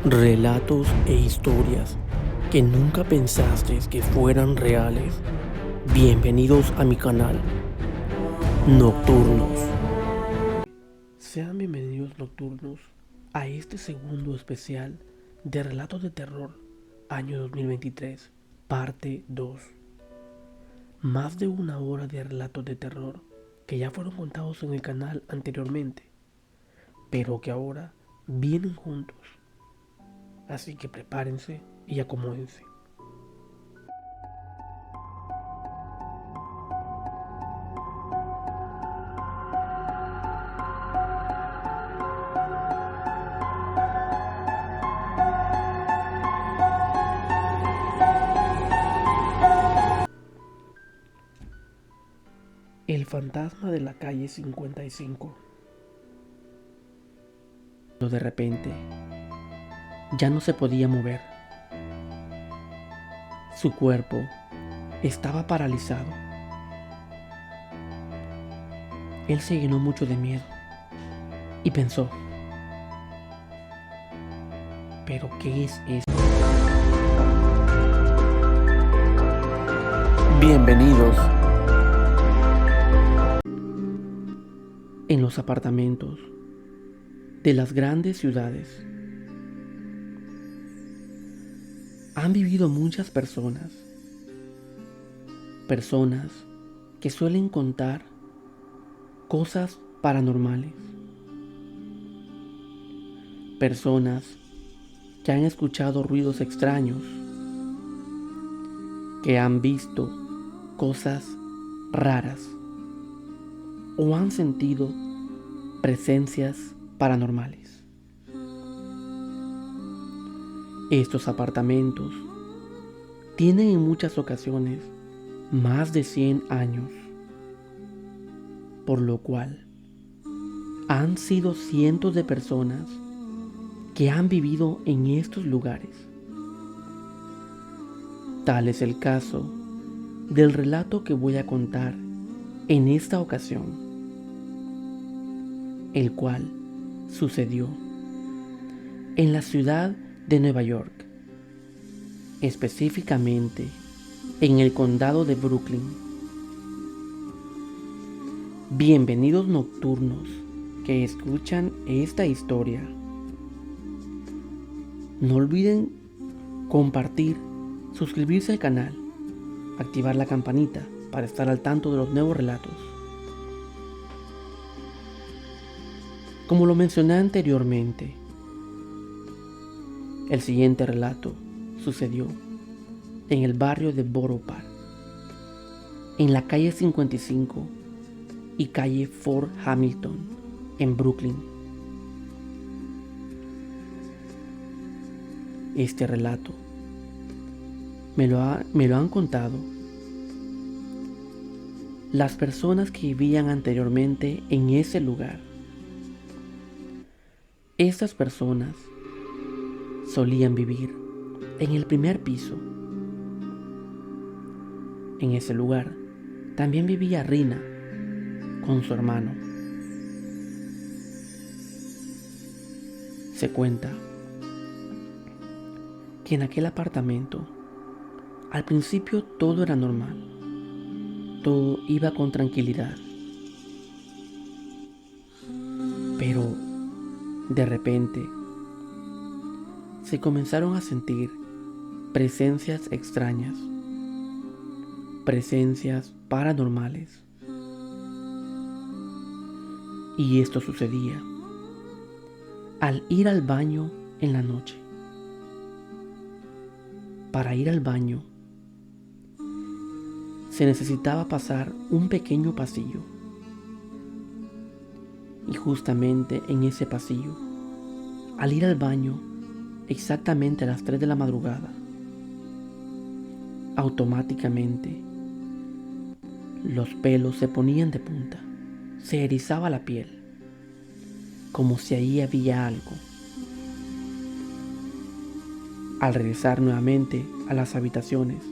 Relatos e historias que nunca pensaste que fueran reales. Bienvenidos a mi canal Nocturnos. Sean bienvenidos nocturnos a este segundo especial de Relatos de Terror año 2023, parte 2. Más de una hora de relatos de terror que ya fueron contados en el canal anteriormente, pero que ahora vienen juntos. Así que prepárense y acomódense. El fantasma de la calle 55. Pero de repente, ya no se podía mover. Su cuerpo estaba paralizado. Él se llenó mucho de miedo y pensó, ¿pero qué es esto? Bienvenidos. En los apartamentos de las grandes ciudades han vivido muchas personas que suelen contar cosas paranormales, personas que han escuchado ruidos extraños, que han visto cosas raras o han sentido presencias paranormales. Estos apartamentos tienen en muchas ocasiones más de 100 años, por lo cual han sido cientos de personas que han vivido en estos lugares. Tal es el caso del relato que voy a contar en esta ocasión, el cual sucedió en la ciudad de Nueva York, específicamente en el condado de Brooklyn. Bienvenidos nocturnos que escuchan esta historia. No olviden compartir, suscribirse al canal, activar la campanita para estar al tanto de los nuevos relatos. Como lo mencioné anteriormente, el siguiente relato sucedió en el barrio de Borough Park, en la calle 55 y calle Fort Hamilton, en Brooklyn. Este relato me lo han contado las personas que vivían anteriormente en ese lugar. Estas personas solían vivir en el primer piso. En ese lugar también vivía Rina con su hermano. Se cuenta que en aquel apartamento al principio todo era normal, todo iba con tranquilidad, pero de repente se comenzaron a sentir presencias extrañas, presencias paranormales. Y esto sucedía al ir al baño en la noche. Para ir al baño se necesitaba pasar un pequeño pasillo. Y justamente en ese pasillo, al ir al baño exactamente a las 3 de la madrugada, automáticamente los pelos se ponían de punta, se erizaba la piel, como si ahí había algo. Al regresar nuevamente a las habitaciones,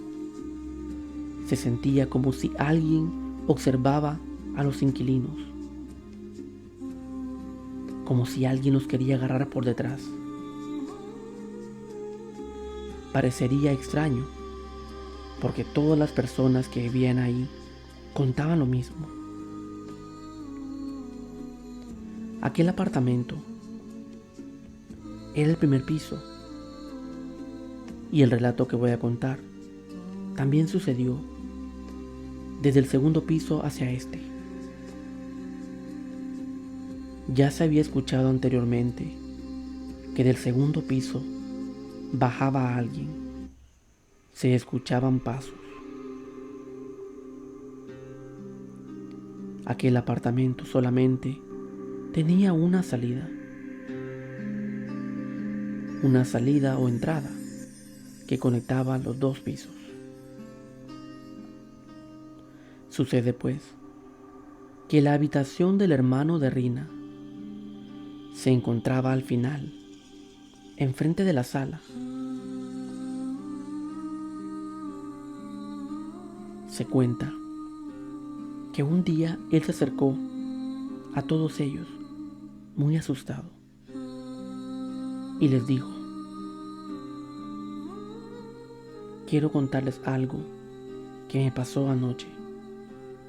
se sentía como si alguien observaba a los inquilinos, como si alguien los quería agarrar por detrás. parecería extraño, porque todas las personas que vivían ahí contaban lo mismo. Aquel apartamento era el primer piso, y el relato que voy a contar también sucedió desde el segundo piso hacia este. Ya se había escuchado anteriormente que del segundo piso bajaba alguien. Se escuchaban pasos. Aquel apartamento solamente tenía una salida o entrada que conectaba los dos pisos. Sucede pues que la habitación del hermano de Rina se encontraba al final, enfrente de la sala. Se cuenta que un día él se acercó a todos ellos, muy asustado, y les dijo: quiero contarles algo que me pasó anoche,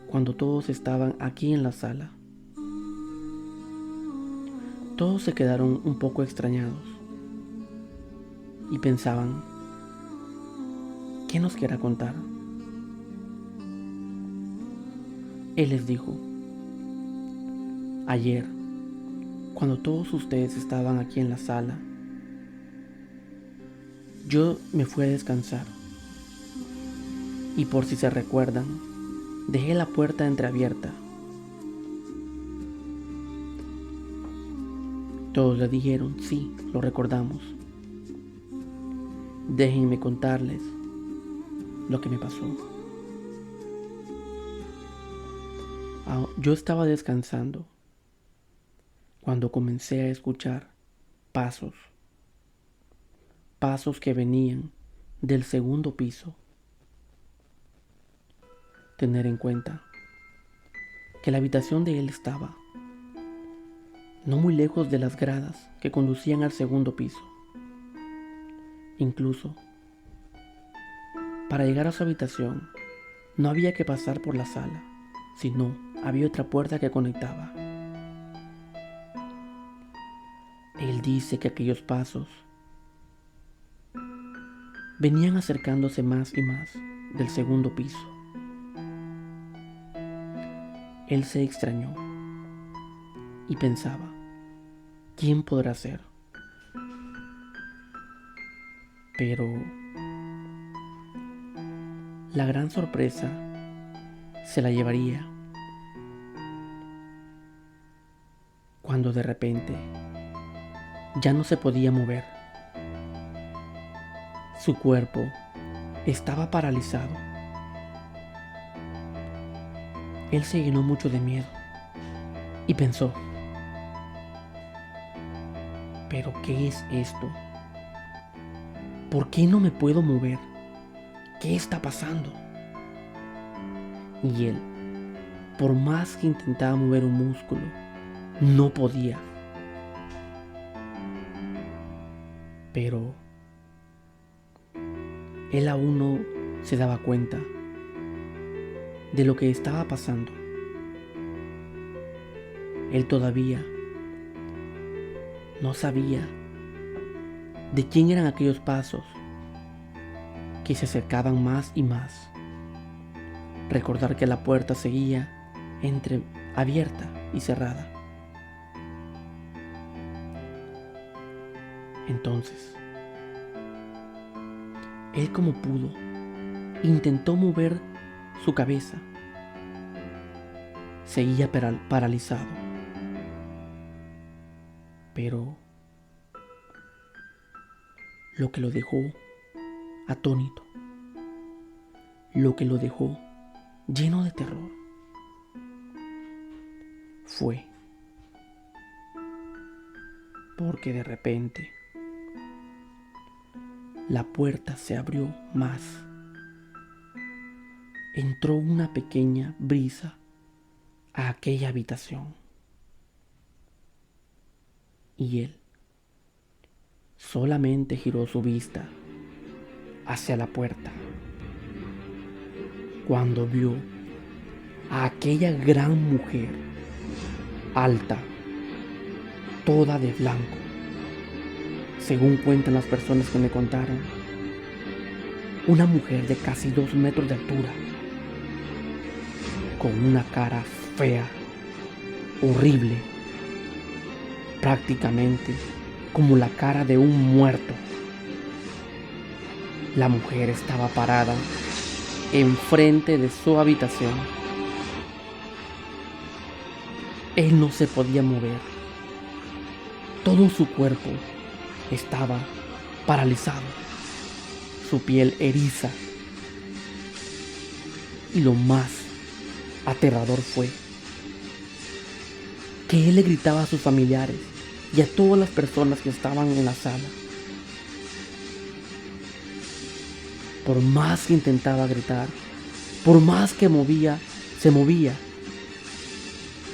cuando todos estaban aquí en la sala. Todos se quedaron un poco extrañados y pensaban: ¿qué nos querrá contar? Él les dijo: ayer, cuando todos ustedes estaban aquí en la sala, yo me fui a descansar, y por si se recuerdan, dejé la puerta entreabierta. Todos le dijeron: sí, lo recordamos. Déjenme contarles lo que me pasó. Yo estaba descansando cuando comencé a escuchar pasos que venían del segundo piso. Tener en cuenta que la habitación de él estaba no muy lejos de las gradas que conducían al segundo piso. Incluso, para llegar a su habitación, no había que pasar por la sala, sino había otra puerta que conectaba. Él dice que aquellos pasos venían acercándose más y más del segundo piso. Él se extrañó y pensaba: ¿quién podrá ser? Pero la gran sorpresa se la llevaría cuando de repente ya no se podía mover. Su cuerpo estaba paralizado. Él se llenó mucho de miedo y pensó: ¿pero qué es esto? ¿Por qué no me puedo mover? ¿Qué está pasando? Y él, por más que intentaba mover un músculo, no podía. Pero él aún no se daba cuenta de lo que estaba pasando. Él todavía no sabía de quién eran aquellos pasos que se acercaban más y más. Recordar que la puerta seguía entre abierta y cerrada. Entonces, él como pudo, intentó mover su cabeza. Seguía paralizado. Pero lo que lo dejó atónito, lo que lo dejó lleno de terror, fue porque de repente la puerta se abrió más. Entró una pequeña brisa a aquella habitación. Y él solamente giró su vista hacia la puerta cuando vio a aquella gran mujer, alta, toda de blanco, según cuentan las personas que me contaron, una mujer de casi 2 metros de altura, con una cara fea, horrible, prácticamente como la cara de un muerto. La mujer estaba parada enfrente de su habitación. Él no se podía mover. Todo su cuerpo estaba paralizado, su piel eriza. Y lo más aterrador fue que él le gritaba a sus familiares y a todas las personas que estaban en la sala. Por más que intentaba gritar, por más que se movía,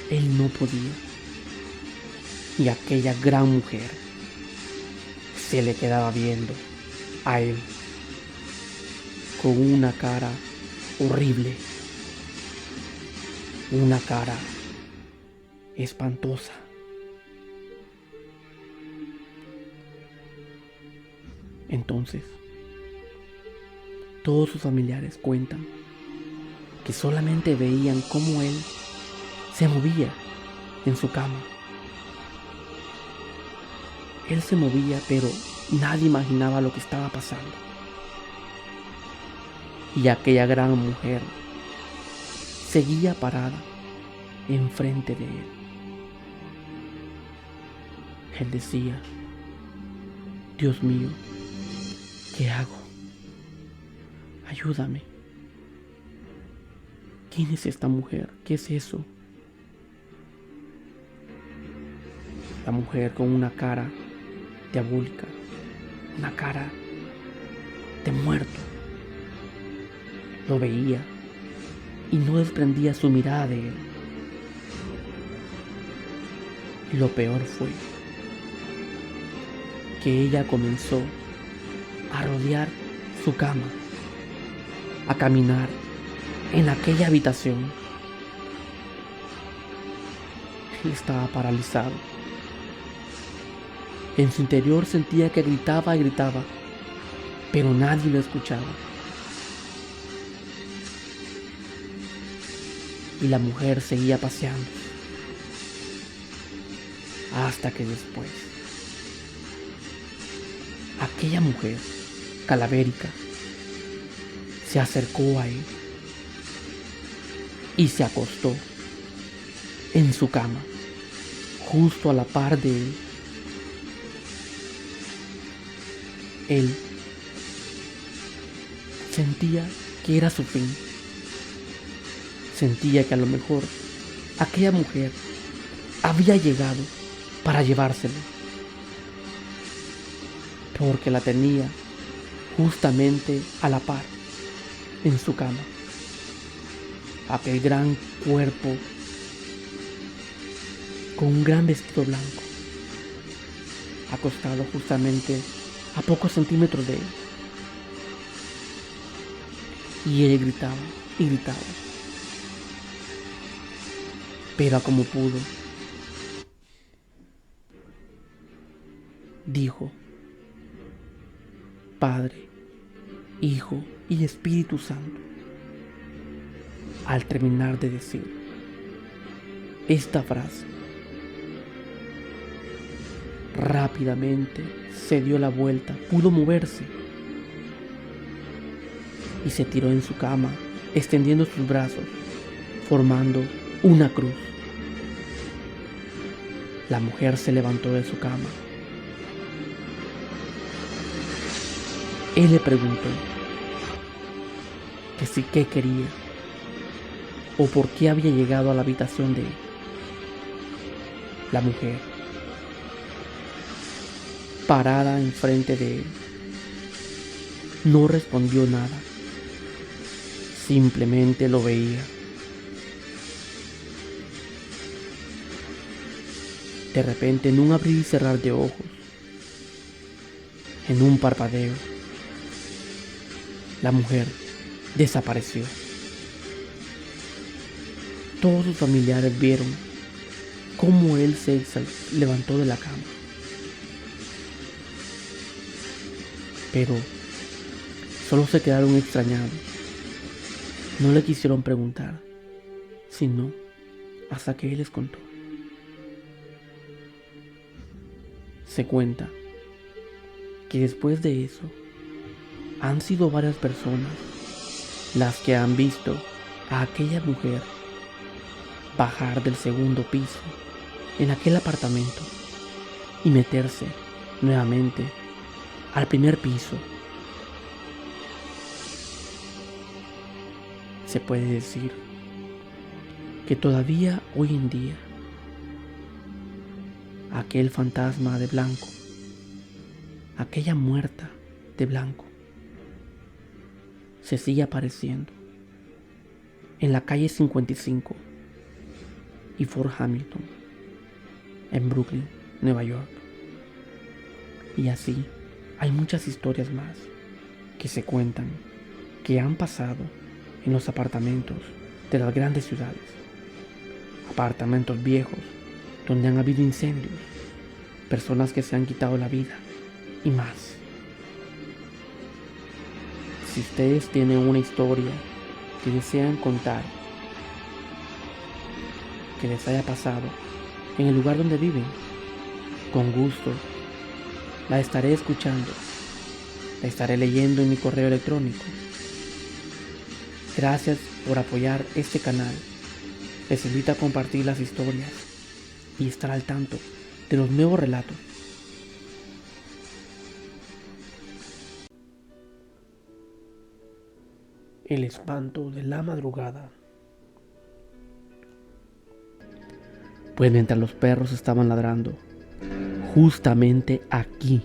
él no podía. Y aquella gran mujer se le quedaba viendo a él con una cara horrible, una cara espantosa. Entonces, todos sus familiares cuentan que solamente veían cómo él se movía en su cama. Él se movía, pero nadie imaginaba lo que estaba pasando. Y aquella gran mujer seguía parada enfrente de él. Él decía: Dios mío, ¿qué hago? Ayúdame. ¿Quién es esta mujer? ¿Qué es eso? La mujer con una cara diabólica, una cara de muerto. Lo veía y no desprendía su mirada de él. Y lo peor fue que ella comenzó a rodear su cama, a caminar en aquella habitación. Él estaba paralizado. En su interior sentía que gritaba y gritaba, pero nadie lo escuchaba. Y la mujer seguía paseando, hasta que después, aquella mujer calavérica se acercó a él y se acostó en su cama, justo a la par de él. Él sentía que era su fin. Sentía que a lo mejor aquella mujer había llegado para llevárselo, porque la tenía justamente a la par en su cama. Aquel gran cuerpo con un gran vestido blanco, acostado justamente a pocos centímetros de él. Y él gritaba y gritaba, pero como pudo, dijo: Padre, Hijo y Espíritu Santo. Al terminar de decir esta frase, rápidamente se dio la vuelta, pudo moverse y se tiró en su cama, extendiendo sus brazos, formando una cruz. La mujer se levantó de su cama. Él le preguntó que si qué quería o por qué había llegado a la habitación de él. La mujer, parada enfrente de él, no respondió nada, simplemente lo veía. De repente, en un abrir y cerrar de ojos, en un parpadeo, la mujer desapareció. Todos sus familiares vieron cómo él se levantó de la cama. Pero solo se quedaron extrañados. No le quisieron preguntar, sino hasta que él les contó. Se cuenta que después de eso han sido varias personas las que han visto a aquella mujer bajar del segundo piso en aquel apartamento y meterse nuevamente al primer piso. Se puede decir que todavía hoy en día aquel fantasma de blanco, aquella muerta de blanco, se sigue apareciendo en la calle 55 y Fort Hamilton, en Brooklyn, Nueva York. Y así hay muchas historias más que se cuentan que han pasado en los apartamentos de las grandes ciudades, apartamentos viejos donde han habido incendios, personas que se han quitado la vida y más. Si ustedes tienen una historia que desean contar, que les haya pasado en el lugar donde viven, con gusto la estaré escuchando, la estaré leyendo en mi correo electrónico. Gracias por apoyar este canal. Les invito a compartir las historias y estar al tanto de los nuevos relatos. El espanto de la madrugada. Pues mientras los perros estaban ladrando, justamente aquí,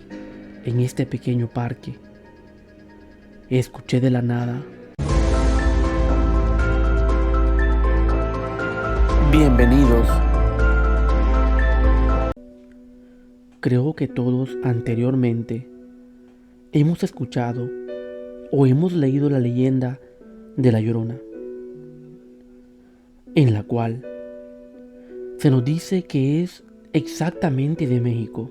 en este pequeño parque, escuché de la nada: bienvenidos. Creo que todos anteriormente hemos escuchado o hemos leído la leyenda de La Llorona, en la cual se nos dice que es exactamente de México.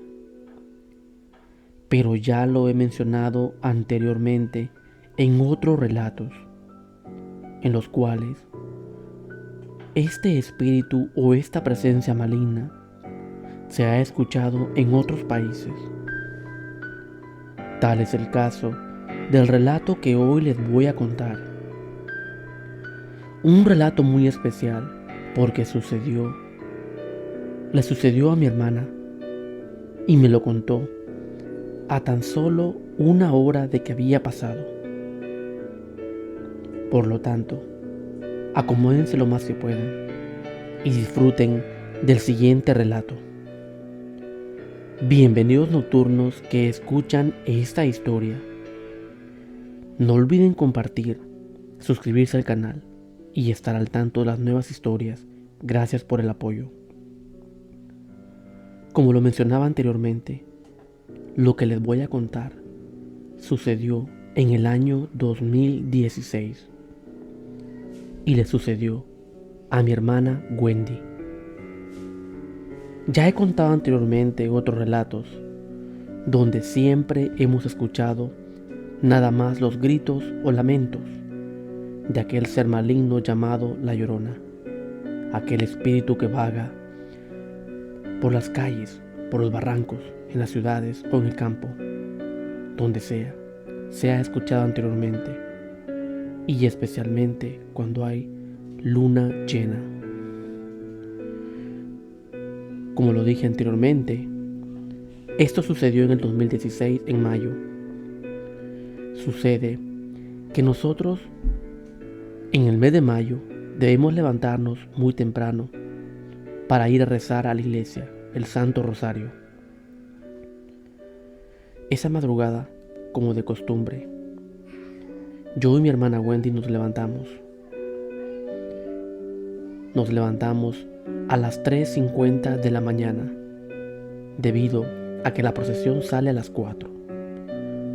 Pero ya lo he mencionado anteriormente en otros relatos, en los cuales este espíritu o esta presencia maligna se ha escuchado en otros países. Tal es el caso del relato que hoy les voy a contar. Un relato muy especial porque le sucedió a mi hermana y me lo contó a tan solo 1 hora de que había pasado. Por lo tanto, acomódense lo más que puedan y disfruten del siguiente relato. Bienvenidos nocturnos que escuchan esta historia. No olviden compartir, suscribirse al canal y estar al tanto de las nuevas historias. Gracias por el apoyo. Como lo mencionaba anteriormente, lo que les voy a contar sucedió en el año 2016 y le sucedió a mi hermana Wendy. Ya he contado anteriormente otros relatos donde siempre hemos escuchado nada más los gritos o lamentos de aquel ser maligno llamado La Llorona, aquel espíritu que vaga por las calles, por los barrancos, en las ciudades o en el campo, donde sea, se ha escuchado anteriormente, y especialmente cuando hay luna llena. Como lo dije anteriormente, esto sucedió en el 2016, en mayo. Sucede que nosotros, en el mes de mayo, debemos levantarnos muy temprano para ir a rezar a la iglesia, el Santo Rosario. Esa madrugada, como de costumbre, yo y mi hermana Wendy nos levantamos. Nos levantamos a las 3:50 de la mañana, debido a que la procesión sale a las 4.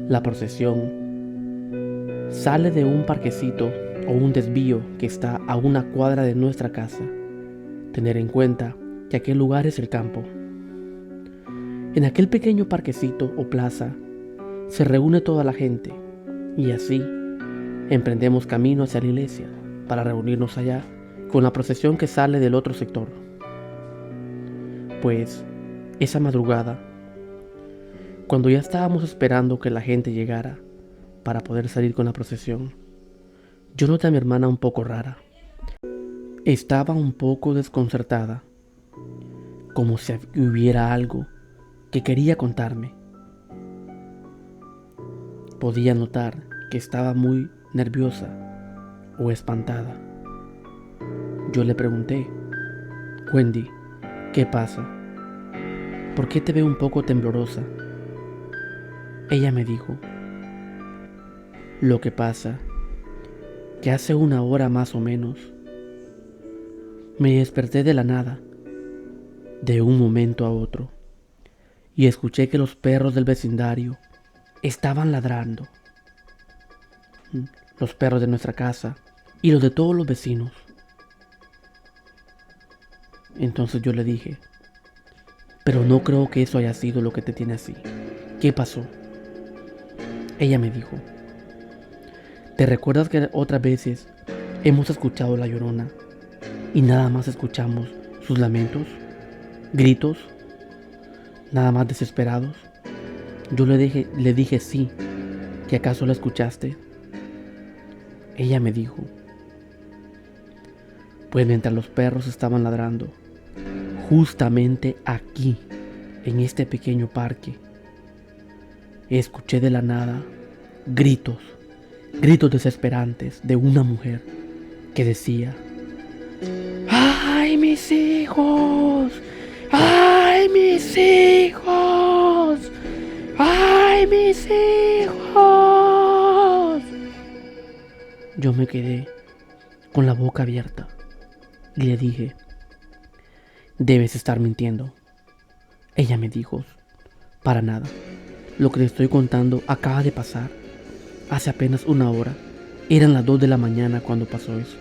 La procesión Sale de un parquecito o un desvío que está a una cuadra de nuestra casa. Tener en cuenta que aquel lugar es el campo. En aquel pequeño parquecito o plaza se reúne toda la gente y así emprendemos camino hacia la iglesia para reunirnos allá con la procesión que sale del otro sector. Pues esa madrugada, cuando ya estábamos esperando que la gente llegara para poder salir con la procesión, yo noté a mi hermana un poco rara. Estaba un poco desconcertada, como si hubiera algo que quería contarme. Podía notar que estaba muy nerviosa o espantada. Yo le pregunté: Wendy, ¿qué pasa? ¿Por qué te veo un poco temblorosa? Ella me dijo: lo que pasa que hace una hora más o menos me desperté de la nada, de un momento a otro, y escuché que los perros del vecindario estaban ladrando. Los perros de nuestra casa y los de todos los vecinos. Entonces yo le dije: pero no creo que eso haya sido lo que te tiene así. ¿Qué pasó? Ella me dijo: ¿te recuerdas que otras veces hemos escuchado la Llorona y nada más escuchamos sus lamentos, gritos, nada más desesperados? Yo le dije sí, ¿que acaso la escuchaste? Ella me dijo: pues mientras los perros estaban ladrando, justamente aquí, en este pequeño parque, escuché de la nada gritos desesperantes de una mujer que decía: ¡ay, mis hijos! ¡Ay, mis hijos! ¡Ay, mis hijos! Yo me quedé con la boca abierta y le dije: debes estar mintiendo. Ella me dijo: para nada. Lo que te estoy contando acaba de pasar. Hace apenas una hora. Eran las 2 de la mañana cuando pasó eso.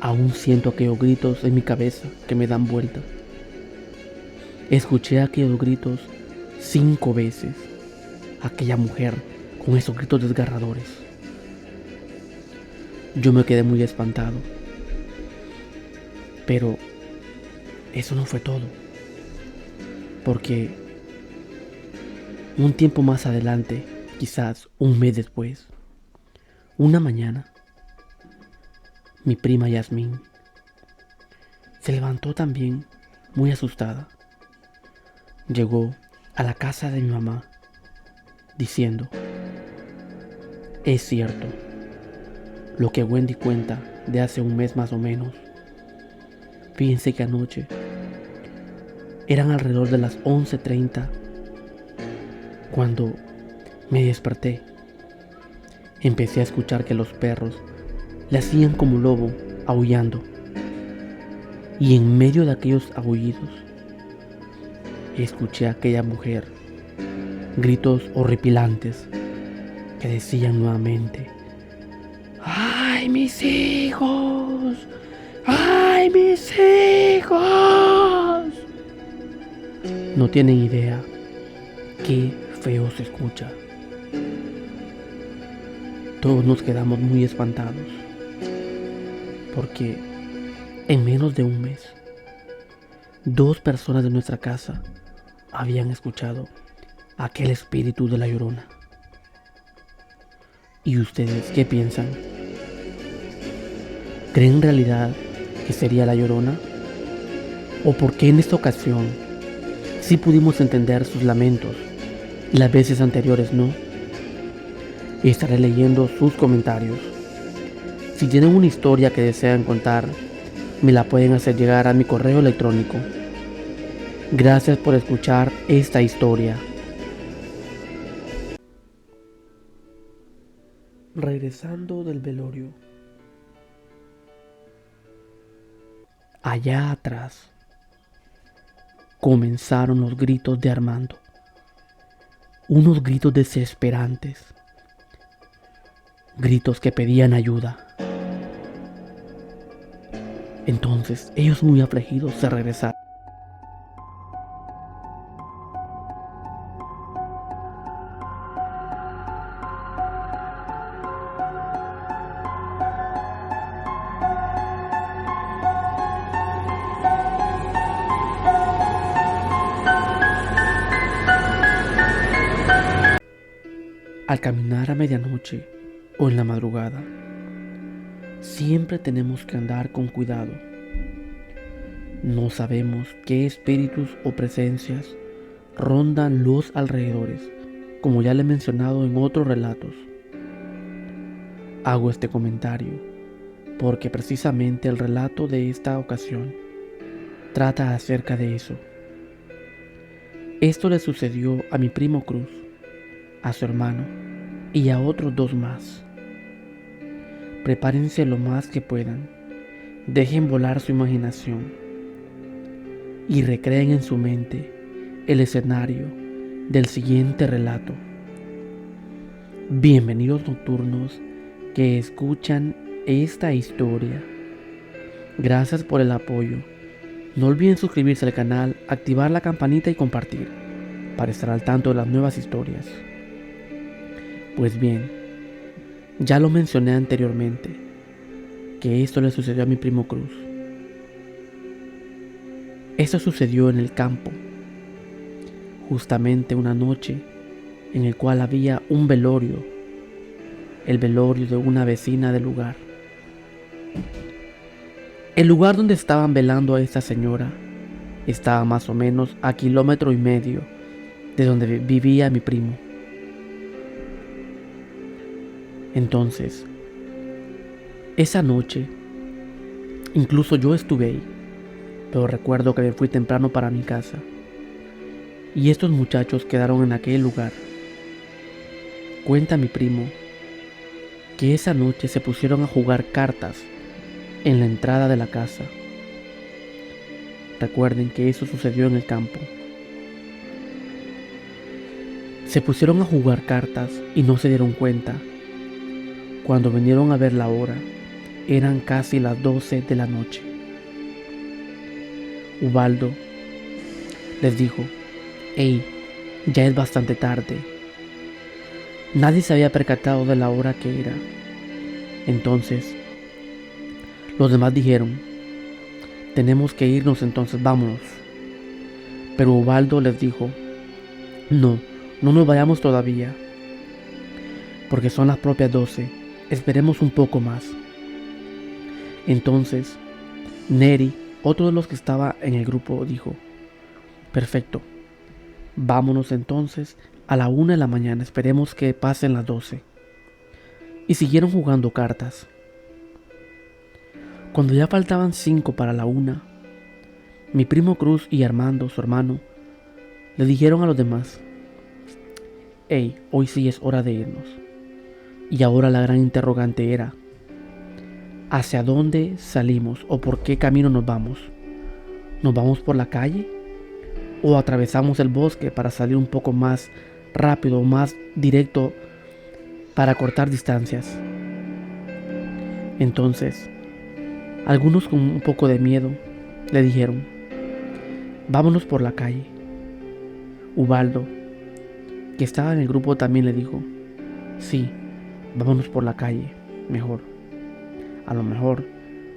Aún siento aquellos gritos en mi cabeza que me dan vuelta. Escuché aquellos gritos 5 veces. Aquella mujer con esos gritos desgarradores. Yo me quedé muy espantado. Pero eso no fue todo. Porque un tiempo más adelante, quizás un mes después, una mañana, mi prima Yasmín se levantó también muy asustada. Llegó a la casa de mi mamá diciendo: es cierto lo que Wendy cuenta de hace un mes más o menos. Fíjense que anoche eran alrededor de las 11:30 cuando me desperté. Empecé a escuchar que los perros le hacían como lobo, aullando. Y en medio de aquellos aullidos, escuché a aquella mujer gritos horripilantes que decían nuevamente: ¡ay, mis hijos! ¡Ay, mis hijos! No tienen idea qué feo se escucha. Todos nos quedamos muy espantados, porque en menos de un mes, 2 personas de nuestra casa habían escuchado aquel espíritu de la Llorona. ¿Y ustedes qué piensan? ¿Creen en realidad que sería la Llorona? ¿O por qué en esta ocasión sí pudimos entender sus lamentos y las veces anteriores no? Estaré leyendo sus comentarios. Si tienen una historia que desean contar, me la pueden hacer llegar a mi correo electrónico. Gracias por escuchar esta historia. Regresando del velorio. Allá atrás comenzaron los gritos de Armando. Unos gritos desesperantes. gritos que pedían ayuda. Entonces ellos, muy afligidos, se regresaron. Al caminar a medianoche o en la madrugada, siempre tenemos que andar con cuidado. No sabemos qué espíritus o presencias rondan los alrededores, como ya le he mencionado en otros relatos. Hago este comentario porque precisamente el relato de esta ocasión trata acerca de eso. Esto le sucedió a mi primo Cruz, a su hermano y a otros 2 más. Prepárense lo más que puedan, dejen volar su imaginación y recreen en su mente el escenario del siguiente relato. Bienvenidos nocturnos que escuchan esta historia. Gracias por el apoyo. No olviden suscribirse al canal, activar la campanita y compartir para estar al tanto de las nuevas historias. Pues bien, ya lo mencioné anteriormente, que esto le sucedió a mi primo Cruz. Esto sucedió en el campo, justamente una noche en el cual había un velorio, el velorio de una vecina del lugar. El lugar donde estaban velando a esta señora estaba más o menos a 1,5 kilómetros de donde vivía mi primo. Entonces, esa noche, incluso yo estuve ahí, pero recuerdo que me fui temprano para mi casa, y estos muchachos quedaron en aquel lugar. Cuenta mi primo que esa noche se pusieron a jugar cartas en la entrada de la casa. Recuerden que eso sucedió en el campo. Se pusieron a jugar cartas y no se dieron cuenta. Cuando vinieron a ver la hora, eran casi las 12 de la noche. Ubaldo les dijo: «Hey, ya es bastante tarde». Nadie se había percatado de la hora que era. Entonces, los demás dijeron: «Tenemos que irnos, entonces vámonos». Pero Ubaldo les dijo: «No nos vayamos todavía, porque son las propias 12. Esperemos un poco más». Entonces, Neri, otro de los que estaba en el grupo, dijo: «Perfecto, vámonos entonces a la 1 de la mañana, esperemos que pasen las 12». Y siguieron jugando cartas. Cuando ya faltaban 5 para la 1, mi primo Cruz y Armando, su hermano, le dijeron a los demás: «Hey, hoy sí es hora de irnos». Y ahora la gran interrogante era: ¿hacia dónde salimos o por qué camino nos vamos? ¿Nos vamos por la calle? ¿O atravesamos el bosque para salir un poco más rápido o más directo para cortar distancias? Entonces, algunos con un poco de miedo le dijeron: «Vámonos por la calle». Ubaldo, que estaba en el grupo, también le dijo: «Sí, vámonos por la calle, mejor». A lo mejor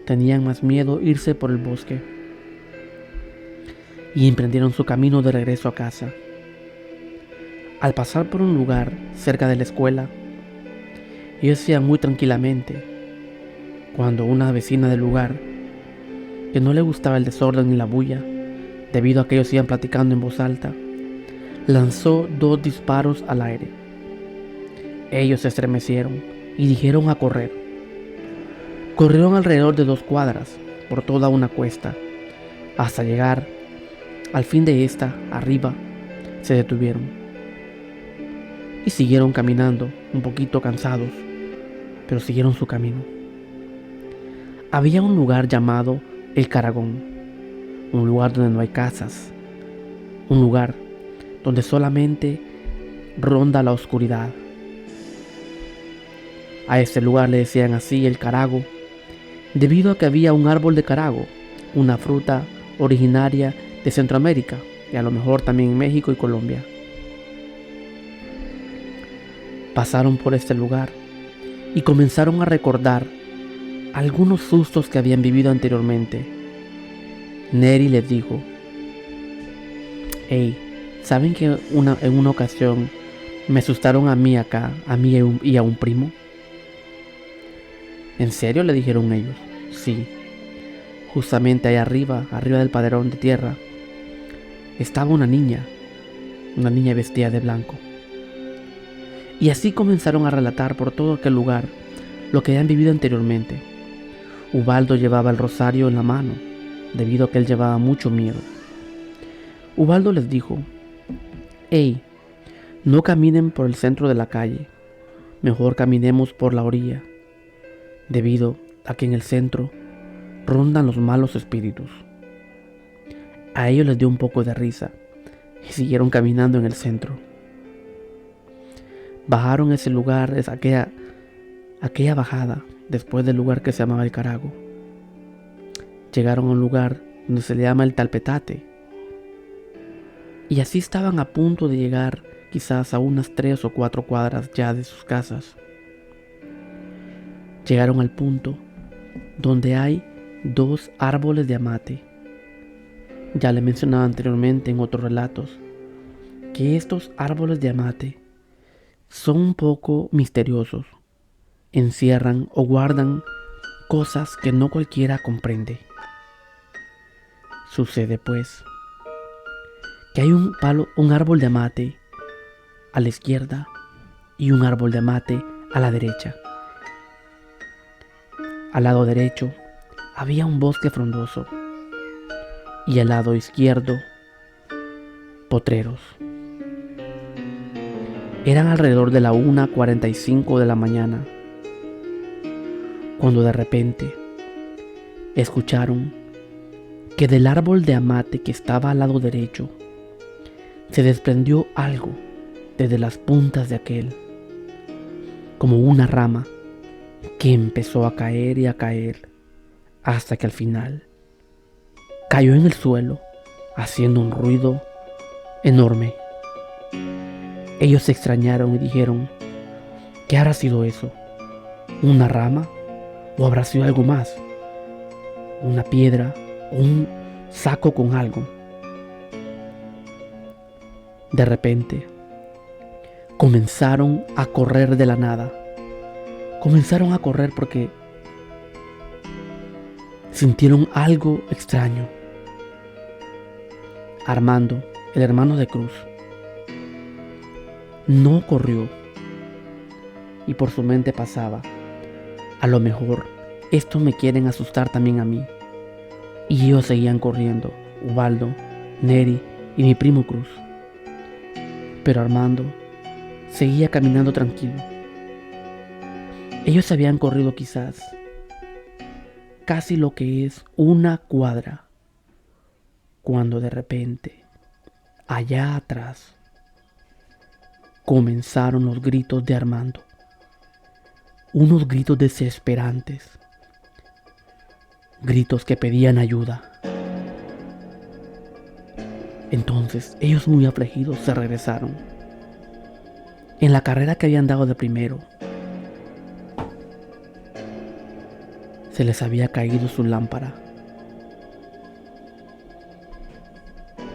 tenían más miedo irse por el bosque. Y emprendieron su camino de regreso a casa. Al pasar por un lugar cerca de la escuela, ellos iban muy tranquilamente, cuando una vecina del lugar, que no le gustaba el desorden ni la bulla, debido a que ellos iban platicando en voz alta, lanzó 2 disparos al aire. Ellos se estremecieron y dijeron a correr. Corrieron alrededor de 2 cuadras, por toda una cuesta, hasta llegar al fin de esta, arriba. Se detuvieron y siguieron caminando, un poquito cansados, pero siguieron su camino. Había un lugar llamado El Caragón, un lugar donde no hay casas, un lugar donde solamente ronda la oscuridad. A este lugar le decían así el carago, debido a que había un árbol de carago, una fruta originaria de Centroamérica y a lo mejor también en México y Colombia. Pasaron por este lugar y comenzaron a recordar algunos sustos que habían vivido anteriormente. Neri les dijo: hey, ¿saben que en una ocasión me asustaron a mí acá, a mí y a un primo? ¿En serio?, le dijeron ellos. Sí, justamente ahí arriba del padrón de tierra, estaba una niña vestida de blanco. Y así comenzaron a relatar por todo aquel lugar lo que habían vivido anteriormente. Ubaldo llevaba el rosario en la mano, debido a que él llevaba mucho miedo. Ubaldo les dijo: hey, no caminen por el centro de la calle, mejor caminemos por la orilla, debido a que en el centro rondan los malos espíritus. A ellos les dio un poco de risa y siguieron caminando en el centro. Bajaron ese lugar, aquella bajada, después del lugar que se llamaba el Carago. Llegaron a un lugar donde se le llama el Talpetate. Y así estaban a punto de llegar quizás a unas 3 o 4 cuadras ya de sus casas. Llegaron al punto donde hay 2 árboles de amate. Ya le mencionaba anteriormente en otros relatos que estos árboles de amate son un poco misteriosos. Encierran o guardan cosas que no cualquiera comprende. Sucede pues que hay un árbol de amate a la izquierda y un árbol de amate a la derecha. Al lado derecho había un bosque frondoso y al lado izquierdo potreros. Eran alrededor de la 1:45 de la mañana cuando de repente escucharon que del árbol de amate que estaba al lado derecho se desprendió algo desde las puntas de aquel, como una rama que empezó a caer y a caer hasta que al final cayó en el suelo haciendo un ruido enorme. Ellos se extrañaron y dijeron: ¿qué habrá sido eso? ¿Una rama? ¿O habrá sido algo más? ¿Una piedra? ¿O un saco con algo? De repente comenzaron a correr de la nada. Comenzaron a correr porque sintieron algo extraño. Armando, el hermano de Cruz, no corrió y por su mente pasaba: a lo mejor estos me quieren asustar también a mí. Y ellos seguían corriendo, Ubaldo, Neri y mi primo Cruz. Pero Armando seguía caminando tranquilo. Ellos habían corrido quizás casi lo que es 1 cuadra, cuando de repente, allá atrás, comenzaron los gritos de Armando. Unos gritos desesperantes, gritos que pedían ayuda. Entonces ellos, muy afligidos, se regresaron. En la carrera que habían dado de primero, se les había caído su lámpara.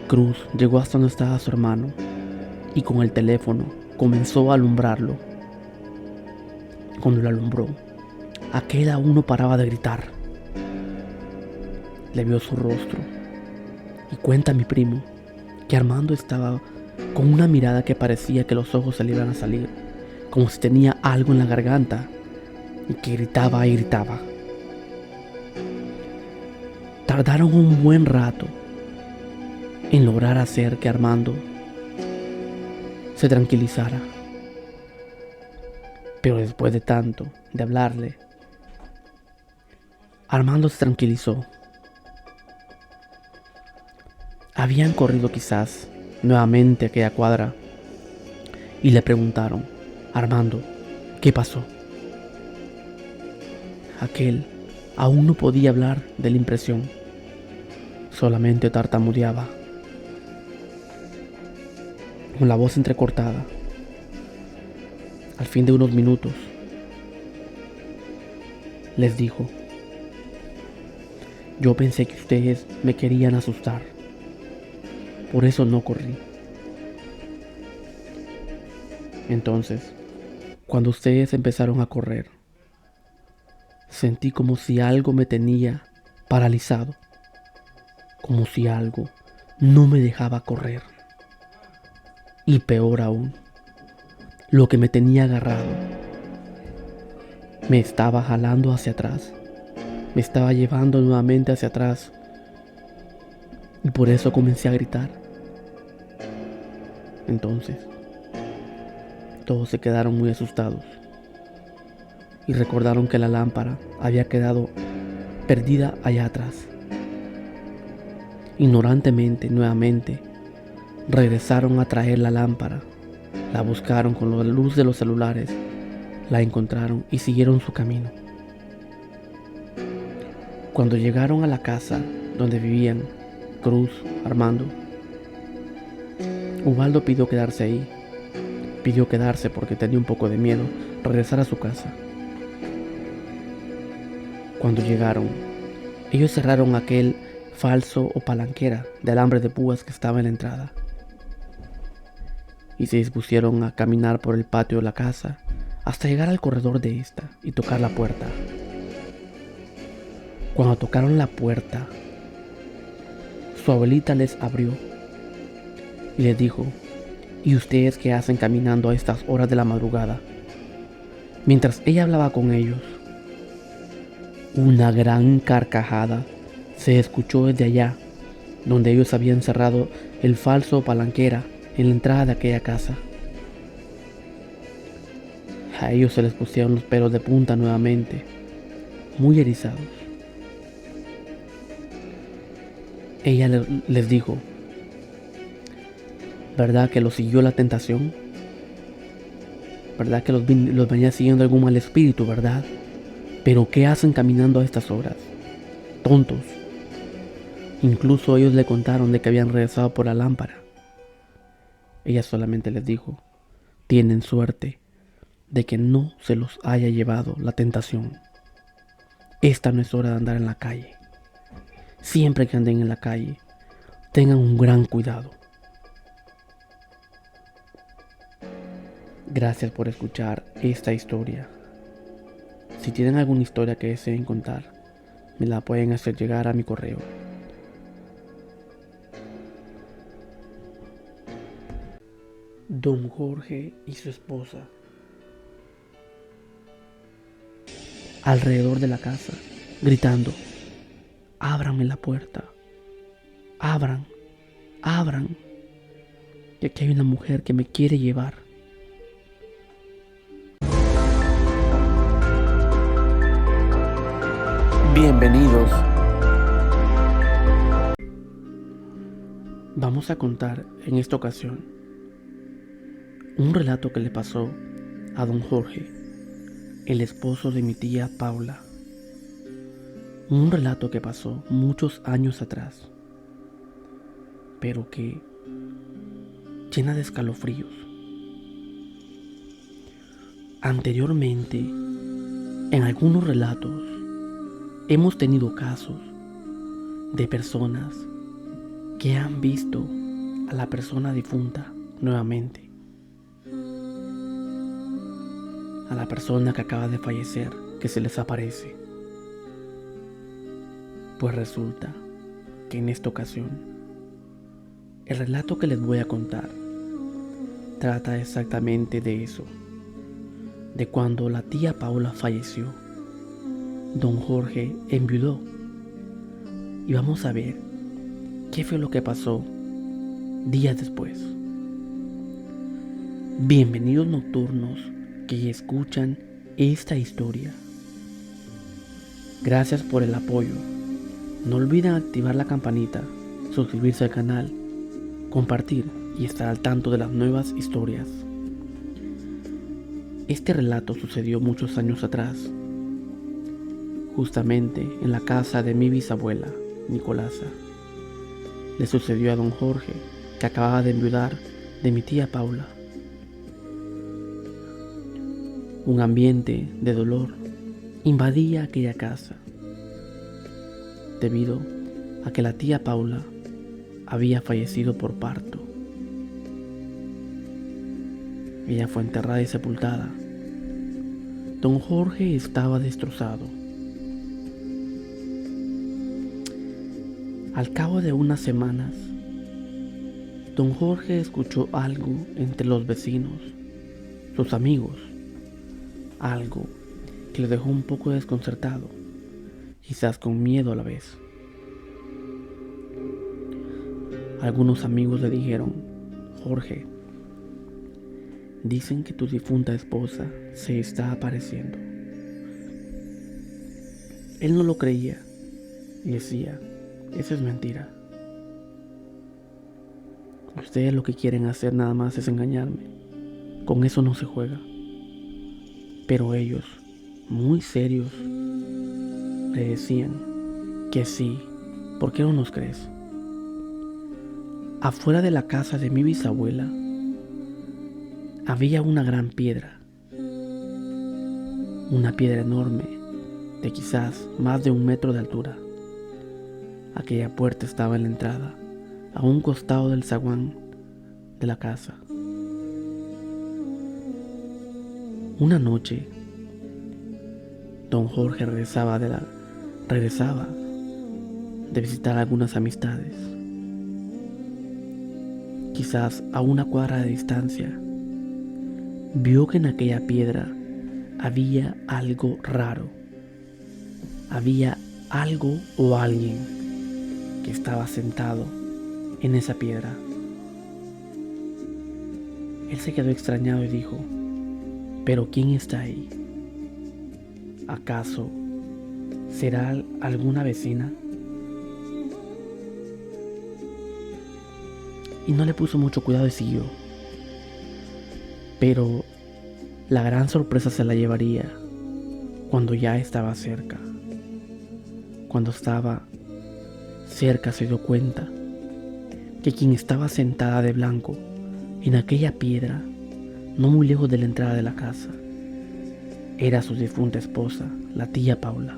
Cruz llegó hasta donde estaba su hermano y con el teléfono comenzó a alumbrarlo. Cuando lo alumbró, aquel aún no paraba de gritar. Le vio su rostro y cuenta mi primo que Armando estaba con una mirada que parecía que los ojos se le iban a salir, como si tenía algo en la garganta, y que gritaba y gritaba. Tardaron un buen rato en lograr hacer que Armando se tranquilizara. Pero después de tanto de hablarle, Armando se tranquilizó. Habían corrido quizás nuevamente aquella cuadra y le preguntaron: Armando, ¿qué pasó? Aquel aún no podía hablar de la impresión, solamente tartamudeaba, con la voz entrecortada. Al fin de unos minutos, les dijo: yo pensé que ustedes me querían asustar, por eso no corrí. Entonces, cuando ustedes empezaron a correr, sentí como si algo me tenía paralizado, como si algo no me dejaba correr. Y peor aún, lo que me tenía agarrado me estaba jalando hacia atrás, me estaba llevando nuevamente hacia atrás, y por eso comencé a gritar. Entonces, todos se quedaron muy asustados y recordaron que la lámpara había quedado perdida allá atrás. Ignorantemente, nuevamente, regresaron a traer la lámpara, la buscaron con la luz de los celulares, la encontraron y siguieron su camino. Cuando llegaron a la casa donde vivían Cruz, Armando, Ubaldo pidió quedarse ahí. Pidió quedarse porque tenía un poco de miedo regresar a su casa. Cuando llegaron, ellos cerraron aquel falso o palanquera de alambre de púas que estaba en la entrada y se dispusieron a caminar por el patio de la casa hasta llegar al corredor de esta y tocar la puerta. Cuando tocaron la puerta, su abuelita les abrió y les dijo: ¿y ustedes qué hacen caminando a estas horas de la madrugada? Mientras ella hablaba con ellos, una gran carcajada se escuchó desde allá, donde ellos habían cerrado el falso palanquera en la entrada de aquella casa. A ellos se les pusieron los pelos de punta nuevamente, muy erizados. Ella les dijo: ¿verdad que los siguió la tentación? ¿Verdad que los venía siguiendo algún mal espíritu, verdad? ¿Pero qué hacen caminando a estas horas? Tontos. Incluso ellos le contaron de que habían regresado por la lámpara. Ella solamente les dijo: tienen suerte de que no se los haya llevado la tentación. Esta no es hora de andar en la calle. Siempre que anden en la calle, tengan un gran cuidado. Gracias por escuchar esta historia. Si tienen alguna historia que deseen contar, me la pueden hacer llegar a mi correo. Don Jorge y su esposa. Alrededor de la casa, gritando: ábranme la puerta, abran, abran, que aquí hay una mujer que me quiere llevar. Bienvenidos. Vamos a contar en esta ocasión un relato que le pasó a don Jorge, el esposo de mi tía Paula. Un relato que pasó muchos años atrás, pero que llena de escalofríos. Anteriormente, en algunos relatos, hemos tenido casos de personas que han visto a la persona difunta nuevamente, a la persona que acaba de fallecer, que se les aparece. Pues resulta que en esta ocasión, el relato que les voy a contar trata exactamente de eso, de cuando la tía Paula falleció, don Jorge enviudó, y vamos a ver qué fue lo que pasó días después. Bienvenidos nocturnos que escuchan esta historia. Gracias por el apoyo. No olviden activar la campanita, suscribirse al canal, compartir y estar al tanto de las nuevas historias. Este relato sucedió muchos años atrás justamente en la casa de mi bisabuela, Nicolasa. Le sucedió a don Jorge, que acababa de enviudar de mi tía Paula. Un ambiente de dolor invadía aquella casa, debido a que la tía Paula había fallecido por parto. Ella fue enterrada y sepultada. Don Jorge estaba destrozado. Al cabo de unas semanas, don Jorge escuchó algo entre los vecinos, sus amigos, algo que le dejó un poco desconcertado, quizás con miedo a la vez. Algunos amigos le dijeron: Jorge, dicen que tu difunta esposa se está apareciendo. Él no lo creía y decía: eso es mentira. Ustedes lo que quieren hacer nada más es engañarme. Con eso no se juega. Pero ellos, muy serios, le decían que sí. ¿Por qué no nos crees? Afuera de la casa de mi bisabuela había una gran piedra. Una piedra enorme, de quizás más de 1 metro de altura. Aquella puerta estaba en la entrada, a un costado del zaguán de la casa. Una noche, don Jorge regresaba de visitar a algunas amistades. Quizás a 1 cuadra de distancia, vio que en aquella piedra había algo raro. Había algo o alguien que estaba sentado en esa piedra. Él se quedó extrañado y dijo: ¿pero quién está ahí? ¿Acaso será alguna vecina? Y no le puso mucho cuidado y siguió. Pero la gran sorpresa se la llevaría cuando ya estaba cerca. Cuando estaba cerca se dio cuenta que quien estaba sentada de blanco en aquella piedra, no muy lejos de la entrada de la casa, era su difunta esposa, la tía Paula.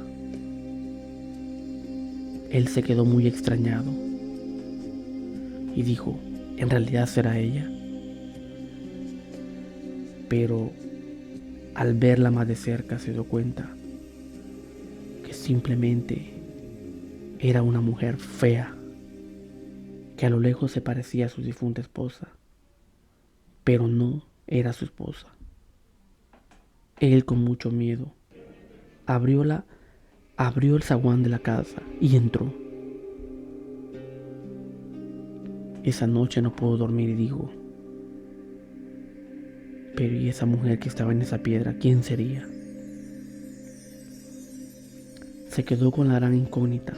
Él se quedó muy extrañado y dijo: ¿en realidad será ella? Pero al verla más de cerca se dio cuenta que simplemente era una mujer fea, que a lo lejos se parecía a su difunta esposa, pero no era su esposa. Él, con mucho miedo, abrió el zaguán de la casa y entró. Esa noche no pudo dormir y dijo: pero ¿y esa mujer que estaba en esa piedra, quién sería? Se quedó con la gran incógnita,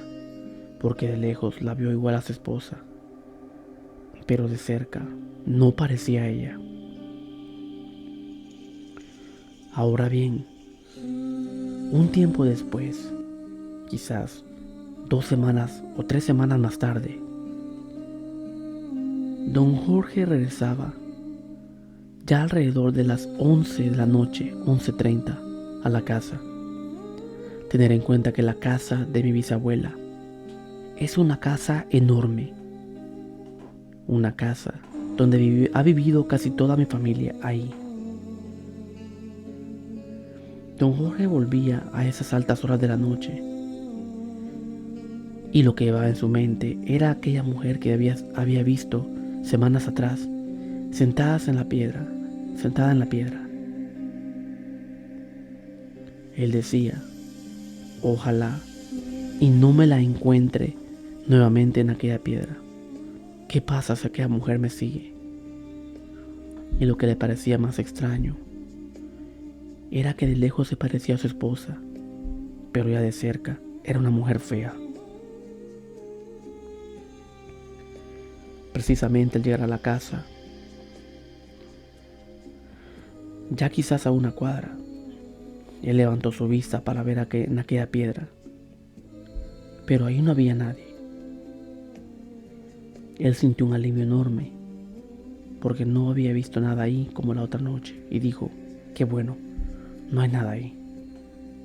porque de lejos la vio igual a su esposa, pero de cerca no parecía a ella. Ahora bien, un tiempo después, quizás 2 semanas o 3 semanas más tarde, don Jorge regresaba ya alrededor de las 11 de la noche, 11:30, a la casa. Tener en cuenta que la casa de mi bisabuela es una casa enorme. Una casa donde ha vivido casi toda mi familia ahí. Don Jorge volvía a esas altas horas de la noche, y lo que llevaba en su mente era aquella mujer que había visto semanas atrás, sentada en la piedra. Él decía: ojalá y no me la encuentre nuevamente en aquella piedra. ¿Qué pasa si aquella mujer me sigue? Y lo que le parecía más extraño era que de lejos se parecía a su esposa, pero ya de cerca era una mujer fea. Precisamente al llegar a la casa, ya quizás a 1 cuadra, Él levantó su vista para ver en aquella piedra, pero ahí no había nadie. Él sintió un alivio enorme, porque no había visto nada ahí como la otra noche, y dijo, qué bueno, no hay nada ahí.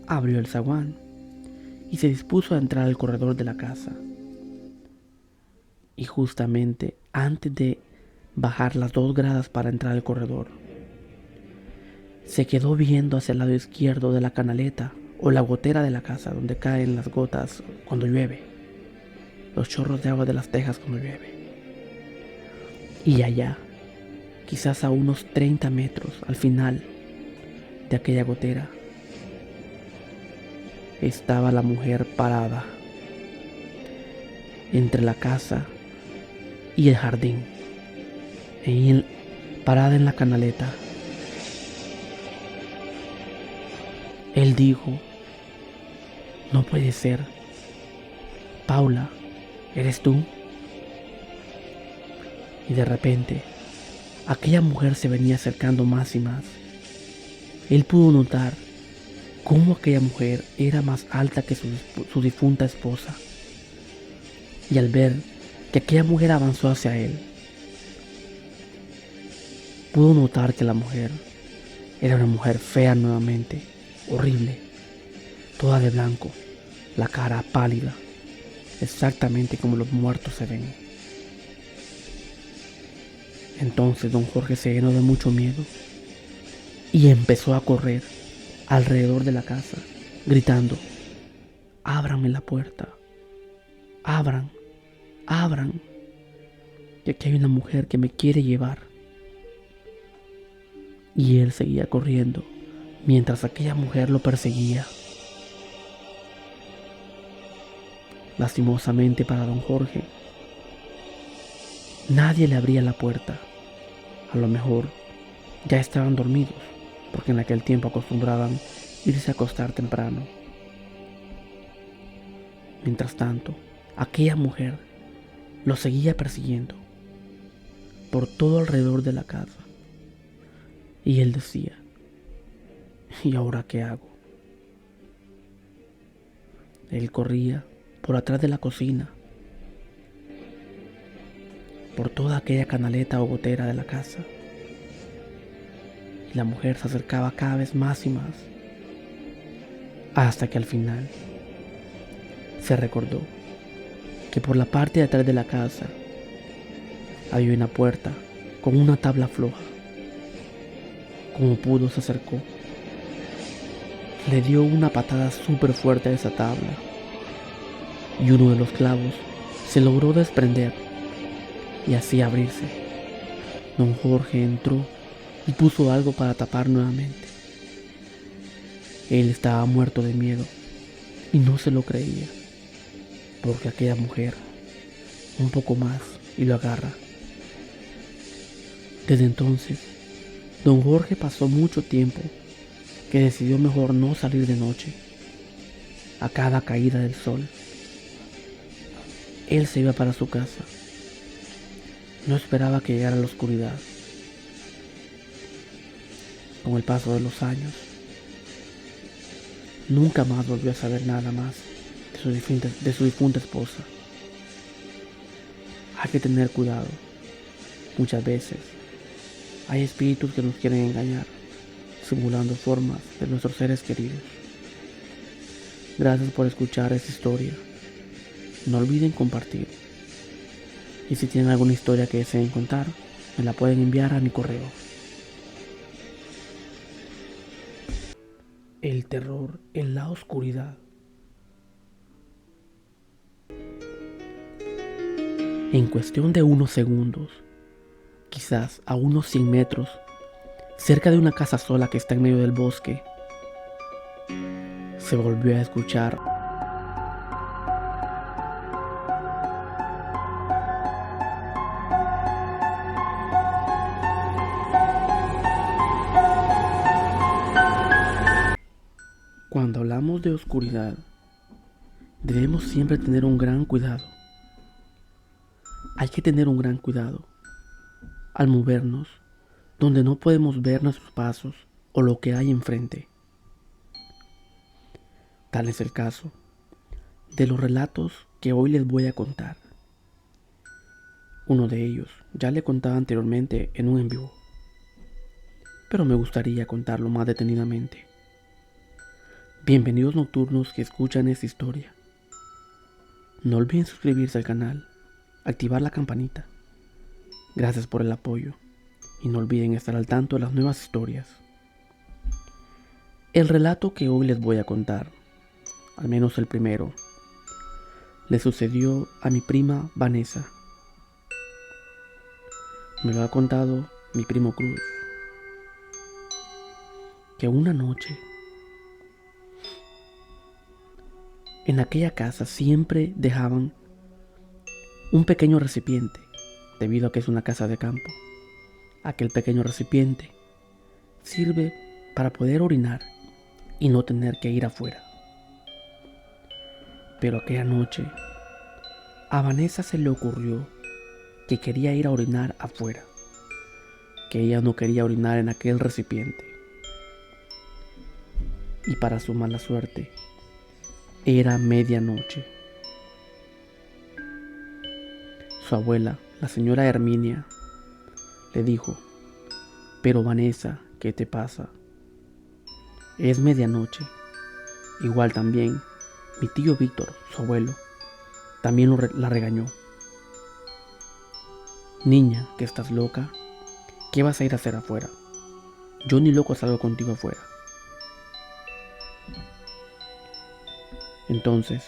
Abrió el zaguán y se dispuso a entrar al corredor de la casa. Y justamente antes de bajar las 2 gradas para entrar al corredor, se quedó viendo hacia el lado izquierdo de la canaleta o la gotera de la casa donde caen las gotas cuando llueve, los chorros de agua de las tejas cuando llueve. Y allá, quizás a unos 30 metros al final de aquella gotera, estaba la mujer parada entre la casa y el jardín, parada en la canaleta. Él dijo, no puede ser. Paula, ¿eres tú? Y de repente, aquella mujer se venía acercando más y más. Él pudo notar cómo aquella mujer era más alta que su difunta esposa. Y al ver que aquella mujer avanzó hacia él, pudo notar que la mujer era una mujer fea nuevamente, horrible, toda de blanco, la cara pálida, exactamente como los muertos se ven. Entonces don Jorge se llenó de mucho miedo y empezó a correr alrededor de la casa, gritando, ábranme la puerta, abran, abran, que aquí hay una mujer que me quiere llevar. Y él seguía corriendo mientras aquella mujer lo perseguía. Lastimosamente para don Jorge, nadie le abría la puerta. A lo mejor ya estaban dormidos, porque en aquel tiempo acostumbraban irse a acostar temprano. Mientras tanto, aquella mujer lo seguía persiguiendo por todo alrededor de la casa. Y él decía, ¿y ahora qué hago? Él corría por atrás de la cocina, por toda aquella canaleta o gotera de la casa. Y la mujer se acercaba cada vez más y más, hasta que al final se recordó que por la parte de atrás de la casa había una puerta con una tabla floja. Como pudo, se acercó, le dio una patada súper fuerte a esa tabla y uno de los clavos se logró desprender y así abrirse. Don Jorge entró y puso algo para tapar nuevamente. Él estaba muerto de miedo y no se lo creía, porque aquella mujer, un poco más y lo agarra. Desde entonces, don Jorge pasó mucho tiempo que decidió mejor no salir de noche. A cada caída del sol, él se iba para su casa. No esperaba que llegara la oscuridad. Con el paso de los años, nunca más volvió a saber nada más de su difunta esposa. Hay que tener cuidado. Muchas veces hay espíritus que nos quieren engañar, simulando formas de nuestros seres queridos. Gracias por escuchar esta historia. No olviden compartir. Y si tienen alguna historia que deseen contar, me la pueden enviar a mi correo. El terror en la oscuridad. En cuestión de unos segundos, quizás a unos 100 metros, cerca de una casa sola que está en medio del bosque, se volvió a escuchar Cuando hablamos de oscuridad, debemos siempre tener un gran cuidado. Hay que tener un gran cuidado al movernos donde no podemos ver nuestros pasos o lo que hay enfrente. Tal es el caso de los relatos que hoy les voy a contar. Uno de ellos ya le contaba anteriormente en un en vivo, pero me gustaría contarlo más detenidamente. Bienvenidos nocturnos que escuchan esta historia. No olviden suscribirse al canal, activar la campanita. Gracias por el apoyo y no olviden estar al tanto de las nuevas historias. El relato que hoy les voy a contar, al menos el primero, le sucedió a mi prima Vanessa. Me lo ha contado mi primo Cruz, que una noche en aquella casa siempre dejaban un pequeño recipiente, debido a que es una casa de campo. Aquel pequeño recipiente sirve para poder orinar y no tener que ir afuera. Pero aquella noche a Vanessa se le ocurrió que quería ir a orinar afuera, que ella no quería orinar en aquel recipiente. Y para su mala suerte, era medianoche. Su abuela, la señora Herminia, le dijo: pero Vanessa, ¿qué te pasa? Es medianoche. Igual también mi tío Víctor, su abuelo, también la regañó. Niña, que estás loca, ¿qué vas a ir a hacer afuera? Yo ni loco salgo contigo afuera. Entonces,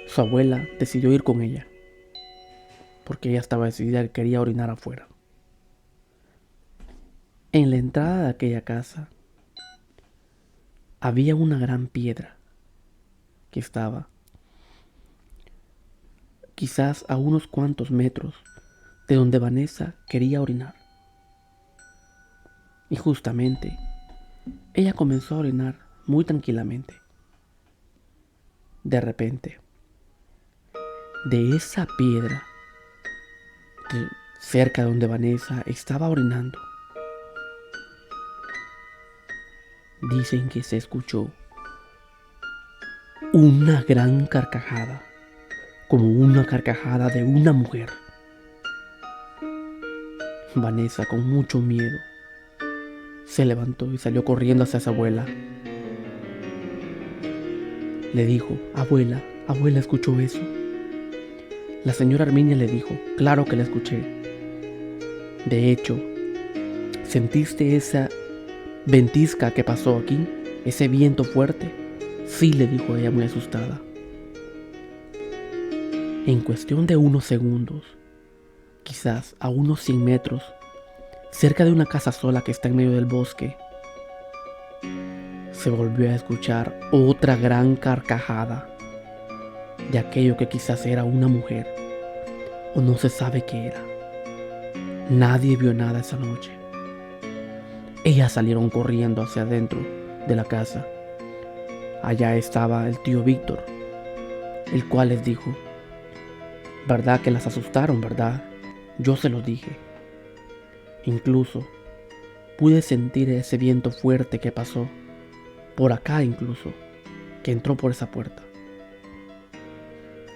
su abuela decidió ir con ella, porque ella estaba decidida que quería orinar afuera. En la entrada de aquella casa había una gran piedra que estaba quizás a unos cuantos metros de donde Vanessa quería orinar. Y justamente ella comenzó a orinar muy tranquilamente. De repente, de esa piedra, cerca de donde Vanessa estaba orinando, dicen que se escuchó una gran carcajada, como una carcajada de una mujer. Vanessa, con mucho miedo, se levantó y salió corriendo hacia su abuela. Le dijo: abuela, abuela, ¿escuchó eso? La señora Herminia le dijo: claro que la escuché. De hecho, ¿sentiste esa ventisca que pasó aquí? ¿Ese viento fuerte? Sí, le dijo ella muy asustada. En cuestión de unos segundos, quizás a unos 100 metros, cerca de una casa sola que está en medio del bosque, se volvió a escuchar otra gran carcajada de aquello que quizás era una mujer, o no se sabe qué era. Nadie vio nada esa noche. Ellas salieron corriendo hacia adentro de la casa. Allá estaba el tío Víctor, el cual les dijo: ¿verdad que las asustaron, verdad? Yo se los dije. Incluso pude sentir ese viento fuerte que pasó por acá, incluso que entró por esa puerta.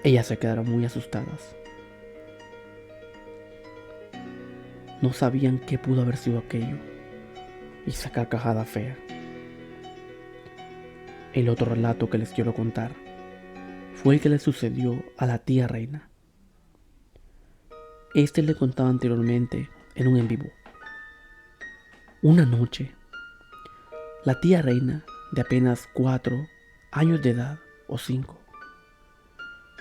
Ellas se quedaron muy asustadas. No sabían qué pudo haber sido aquello, esa carcajada fea. El otro relato que les quiero contar fue el que le sucedió a la tía Reina. Este le contaba anteriormente en un en vivo. Una noche, la tía Reina, de apenas 4 años de edad o 5,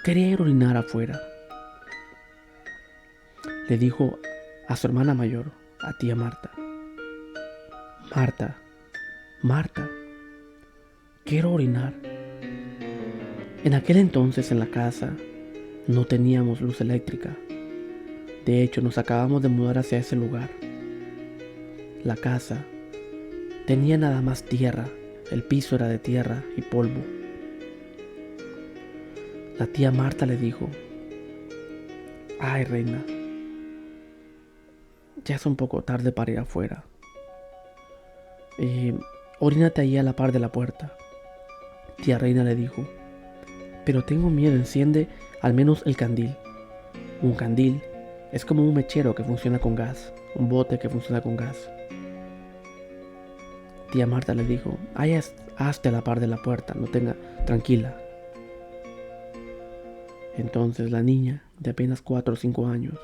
quería ir a orinar afuera. Le dijo a su hermana mayor, a tía Marta: Marta, Marta, quiero orinar. En aquel entonces en la casa no teníamos luz eléctrica. De hecho, nos acabamos de mudar hacia ese lugar. La casa tenía nada más tierra, el piso era de tierra y polvo. La tía Marta le dijo: ay, Reina, ya es un poco tarde para ir afuera. Orínate ahí a la par de la puerta. Tía Reina le dijo: pero tengo miedo, enciende al menos el candil. Un candil es como un mechero que funciona con gas, un bote que funciona con gas. Tía Marta le dijo: hazte a la par de la puerta, no tenga, tranquila. Entonces la niña, de apenas 4 o 5 años,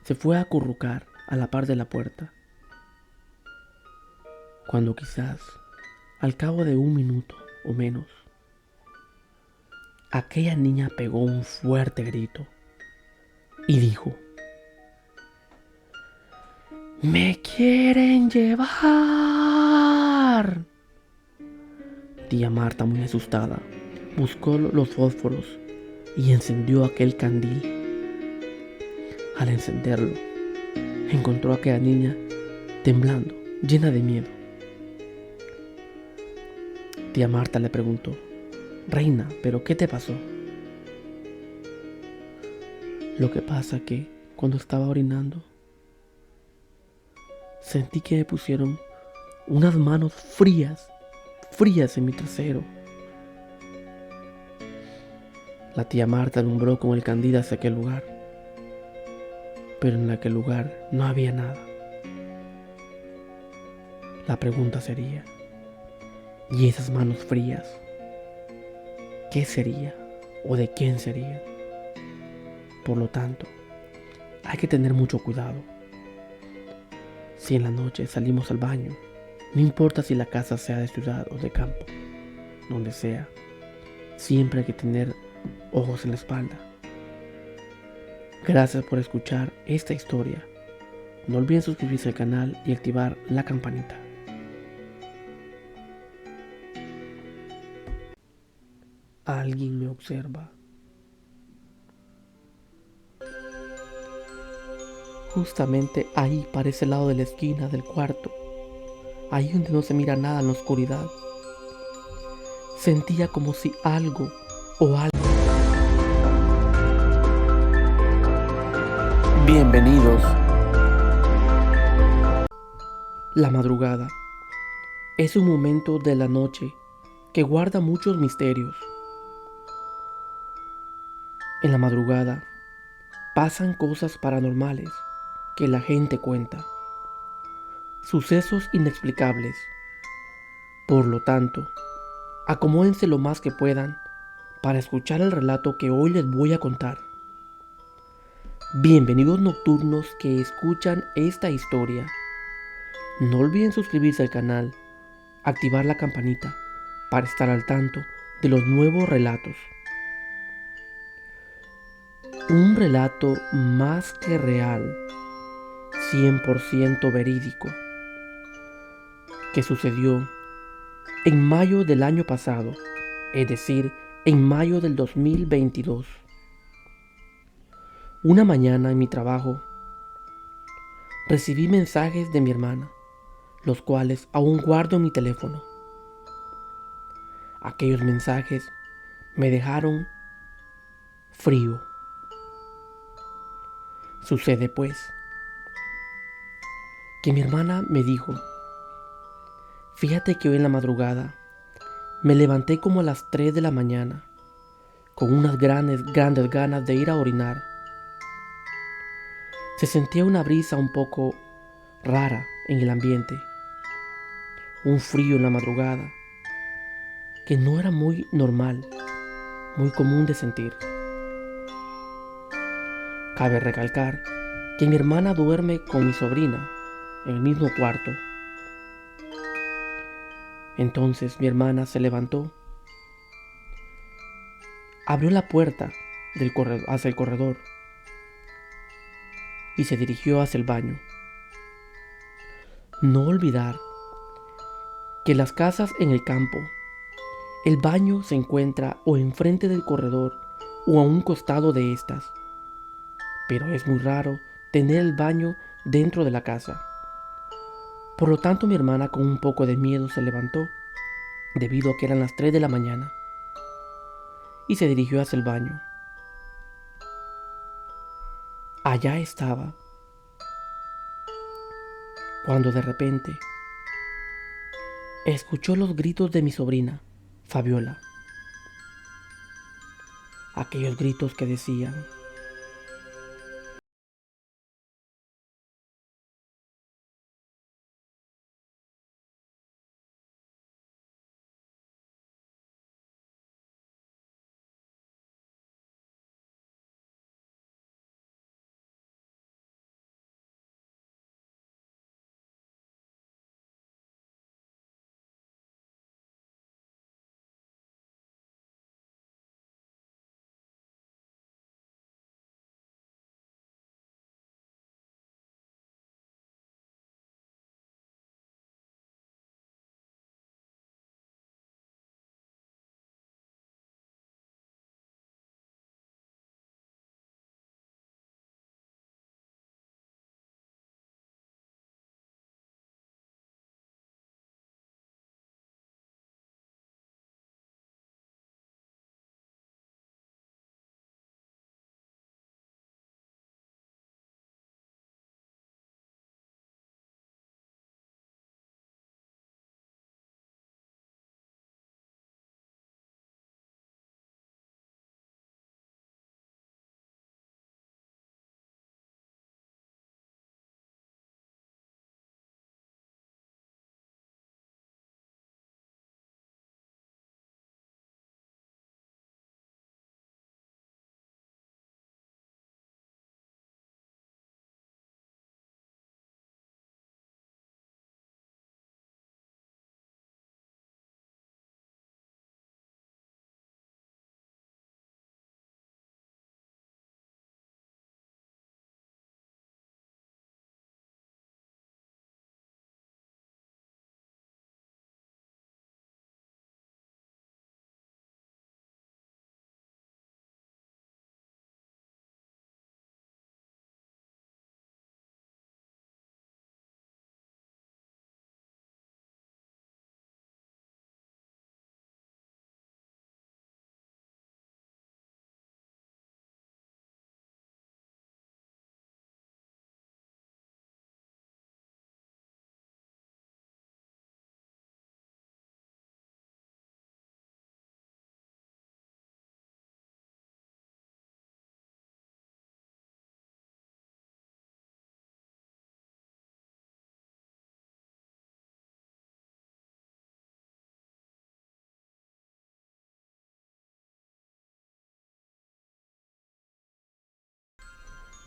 se fue a acurrucar a la par de la puerta, cuando quizás, al cabo de 1 minuto o menos, aquella niña pegó un fuerte grito y dijo: ¡me quieren llevar! Tía Marta, muy asustada, buscó los fósforos y encendió aquel candil. Al encenderlo, encontró a aquella niña temblando, llena de miedo. Tía Marta le preguntó: Reina, ¿pero qué te pasó? Lo que pasa que cuando estaba orinando, sentí que me pusieron unas manos frías en mi trasero. La tía Marta alumbró con el candil hacia aquel lugar, pero en aquel lugar no había nada. La pregunta sería: ¿y esas manos frías? ¿Qué sería? ¿O de quién serían? Por lo tanto, hay que tener mucho cuidado. Si en la noche salimos al baño, no importa si la casa sea de ciudad o de campo, donde sea, siempre hay que tener ojos en la espalda. Gracias por escuchar esta historia. No olviden suscribirse al canal y activar la campanita. Alguien me observa. Justamente ahí, para ese lado de la esquina del cuarto, ahí donde no se mira nada en la oscuridad, sentía como si algo o algo. Bienvenidos. La madrugada es un momento de la noche que guarda muchos misterios. En la madrugada pasan cosas paranormales que la gente cuenta, sucesos inexplicables. Por lo tanto, acomódense lo más que puedan para escuchar el relato que hoy les voy a contar. Bienvenidos nocturnos que escuchan esta historia. No olviden suscribirse al canal, activar la campanita para estar al tanto de los nuevos relatos. Un relato más que real, 100% verídico, que sucedió en mayo del año pasado, es decir, en mayo del 2022. Una mañana en mi trabajo, recibí mensajes de mi hermana, los cuales aún guardo en mi teléfono. Aquellos mensajes me dejaron frío. Sucede pues que mi hermana me dijo: fíjate que hoy en la madrugada me levanté como a las 3 de la mañana con unas grandes ganas de ir a orinar. Se sentía una brisa un poco rara en el ambiente, un frío en la madrugada que no era muy normal, muy común de sentir. Cabe recalcar que mi hermana duerme con mi sobrina en el mismo cuarto. Entonces mi hermana se levantó, abrió la puerta hacia el corredor y se dirigió hacia el baño. No olvidar que las casas en el campo, el baño se encuentra o enfrente del corredor o a un costado de estas, pero es muy raro tener el baño dentro de la casa. Por lo tanto, mi hermana con un poco de miedo se levantó, debido a que eran las 3 de la mañana, y se dirigió hacia el baño. Allá estaba, cuando de repente Escuchó los gritos de mi sobrina, Fabiola. Aquellos gritos que decían: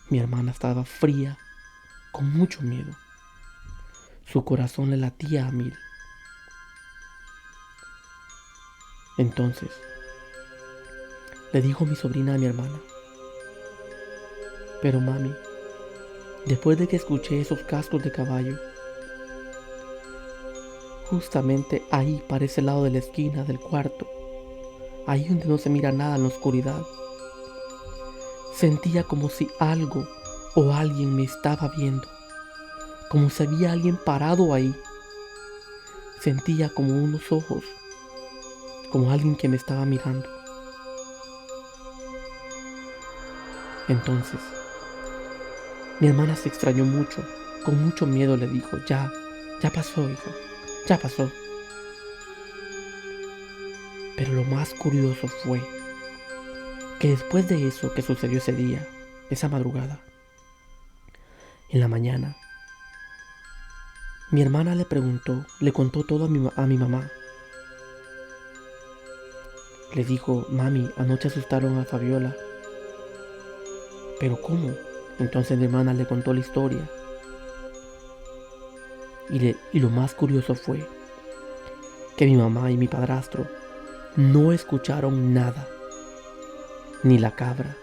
Mi hermana estaba fría, con mucho miedo. Su corazón le latía a mil. Entonces, le dijo mi sobrina a mi hermana: pero mami, después de que escuché esos cascos de caballo, justamente ahí, para ese lado de la esquina del cuarto, ahí donde no se mira nada en la oscuridad, sentía como si algo o alguien me estaba viendo, como si había alguien parado ahí. Sentía como unos ojos, como alguien que me estaba mirando. Entonces, mi hermana se extrañó mucho, con mucho miedo le dijo: ya pasó, hija, ya pasó. Pero lo más curioso fue que después de eso que sucedió ese día, esa madrugada, en la mañana, mi hermana le contó todo a mi mamá. Le dijo: mami, anoche asustaron a Fabiola. ¿Pero cómo? Entonces mi hermana le contó la historia. Y lo más curioso fue que mi mamá y mi padrastro no escucharon nada. Ni la cabra,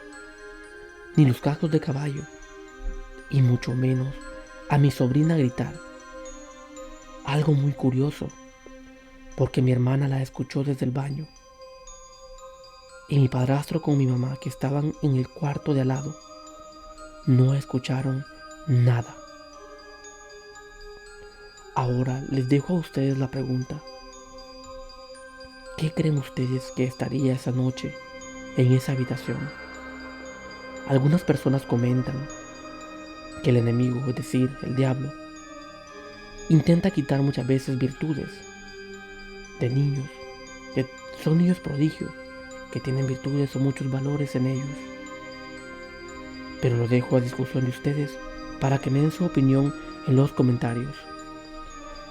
ni los cascos de caballo, y mucho menos a mi sobrina gritar. Algo muy curioso, porque mi hermana la escuchó desde el baño. Y mi padrastro con mi mamá, que estaban en el cuarto de al lado, no escucharon nada. Ahora les dejo a ustedes la pregunta: ¿qué creen ustedes que estaría esa noche en esa habitación? Algunas personas comentan que el enemigo, es decir, el diablo, intenta quitar muchas veces virtudes, de niños, que son niños prodigios, que tienen virtudes o muchos valores en ellos. Pero lo dejo a discusión de ustedes para que me den su opinión en los comentarios.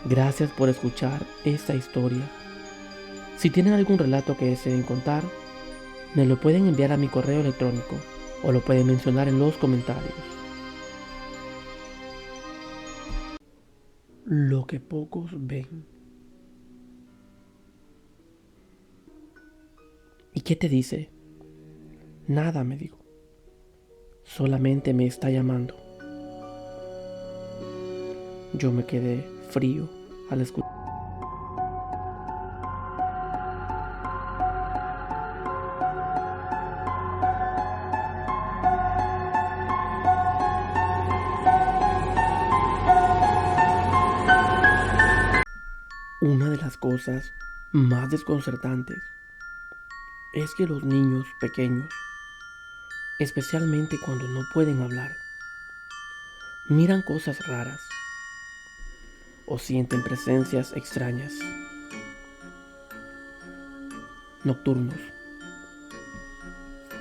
Gracias por escuchar esta historia. Si tienen algún relato que deseen contar, me lo pueden enviar a mi correo electrónico o lo pueden mencionar en los comentarios. Lo que pocos ven. ¿Y qué te dice? Nada, me dijo. Solamente me está llamando. Yo me quedé frío al escuchar. Una de las cosas más desconcertantes es que los niños pequeños, especialmente cuando no pueden hablar, miran cosas raras o sienten presencias extrañas. Nocturnos.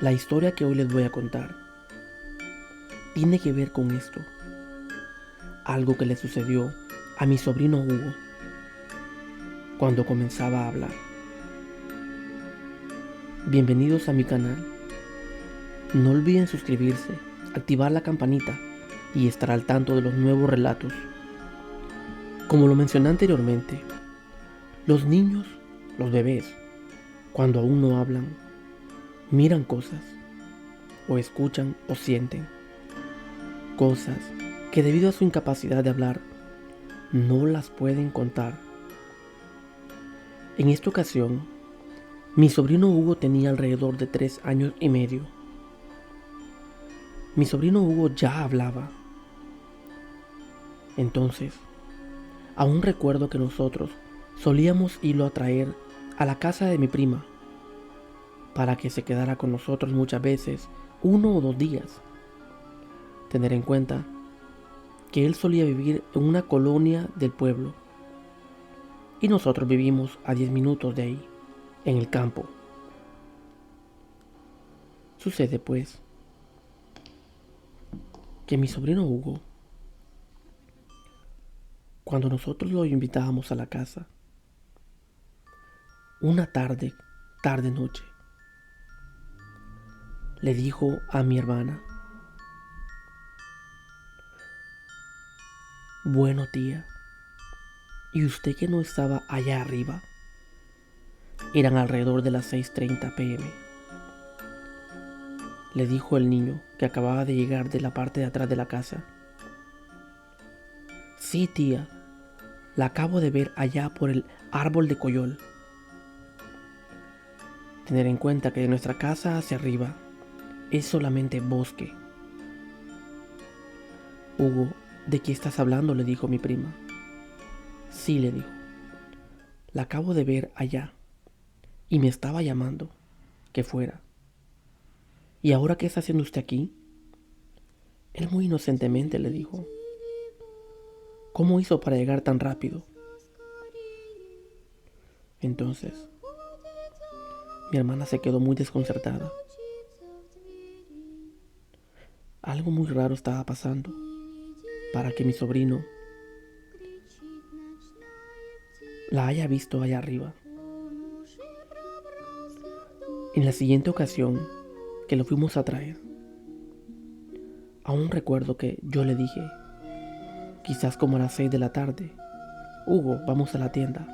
La historia que hoy les voy a contar tiene que ver con esto. Algo que le sucedió a mi sobrino Hugo cuando comenzaba a hablar. Bienvenidos a mi canal. No olviden suscribirse, activar la campanita y estar al tanto de los nuevos relatos. Como lo mencioné anteriormente, los niños, los bebés, cuando aún no hablan, miran cosas, o escuchan o sienten cosas que debido a su incapacidad de hablar, no las pueden contar. En esta ocasión, mi sobrino Hugo tenía alrededor de 3 años y medio. Mi sobrino Hugo ya hablaba. Entonces, aún recuerdo que nosotros solíamos irlo a traer a la casa de mi prima para que se quedara con nosotros muchas veces, 1 o 2 días. Tener en cuenta que él solía vivir en una colonia del pueblo y nosotros vivimos a 10 minutos de ahí, en el campo. Sucede pues que mi sobrino Hugo, cuando nosotros lo invitábamos a la casa, una tarde-noche, le dijo a mi hermana: bueno, tía, ¿y usted que no estaba allá arriba? Eran alrededor de las 6:30 p.m. Le dijo el niño que acababa de llegar de la parte de atrás de la casa. Sí, tía, la acabo de ver allá por el árbol de coyol. Tener en cuenta que de nuestra casa hacia arriba es solamente bosque. Hugo, ¿de qué estás hablando?, le dijo mi prima. Sí, le dijo, la acabo de ver allá y me estaba llamando que fuera. ¿Y ahora qué está haciendo usted aquí? Él muy inocentemente le dijo: ¿cómo hizo para llegar tan rápido? Entonces, mi hermana se quedó muy desconcertada. Algo muy raro estaba pasando para que mi sobrino la haya visto allá arriba. En la siguiente ocasión que lo fuimos a traer, aún recuerdo que yo le dije, quizás como a las 6 de la tarde: Hugo, vamos a la tienda.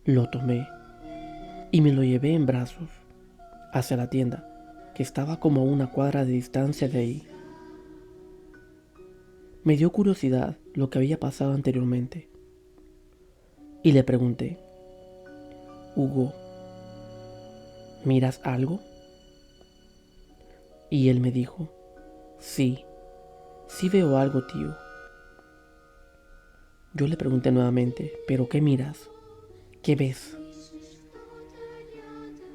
Lo tomé y me lo llevé en brazos hacia la tienda, que estaba como a 1 cuadra de distancia de ahí. Me dio curiosidad lo que había pasado anteriormente y le pregunté: Hugo, ¿miras algo? Y él me dijo: sí veo algo, tío. Yo le pregunté nuevamente: ¿pero qué miras? ¿Qué ves?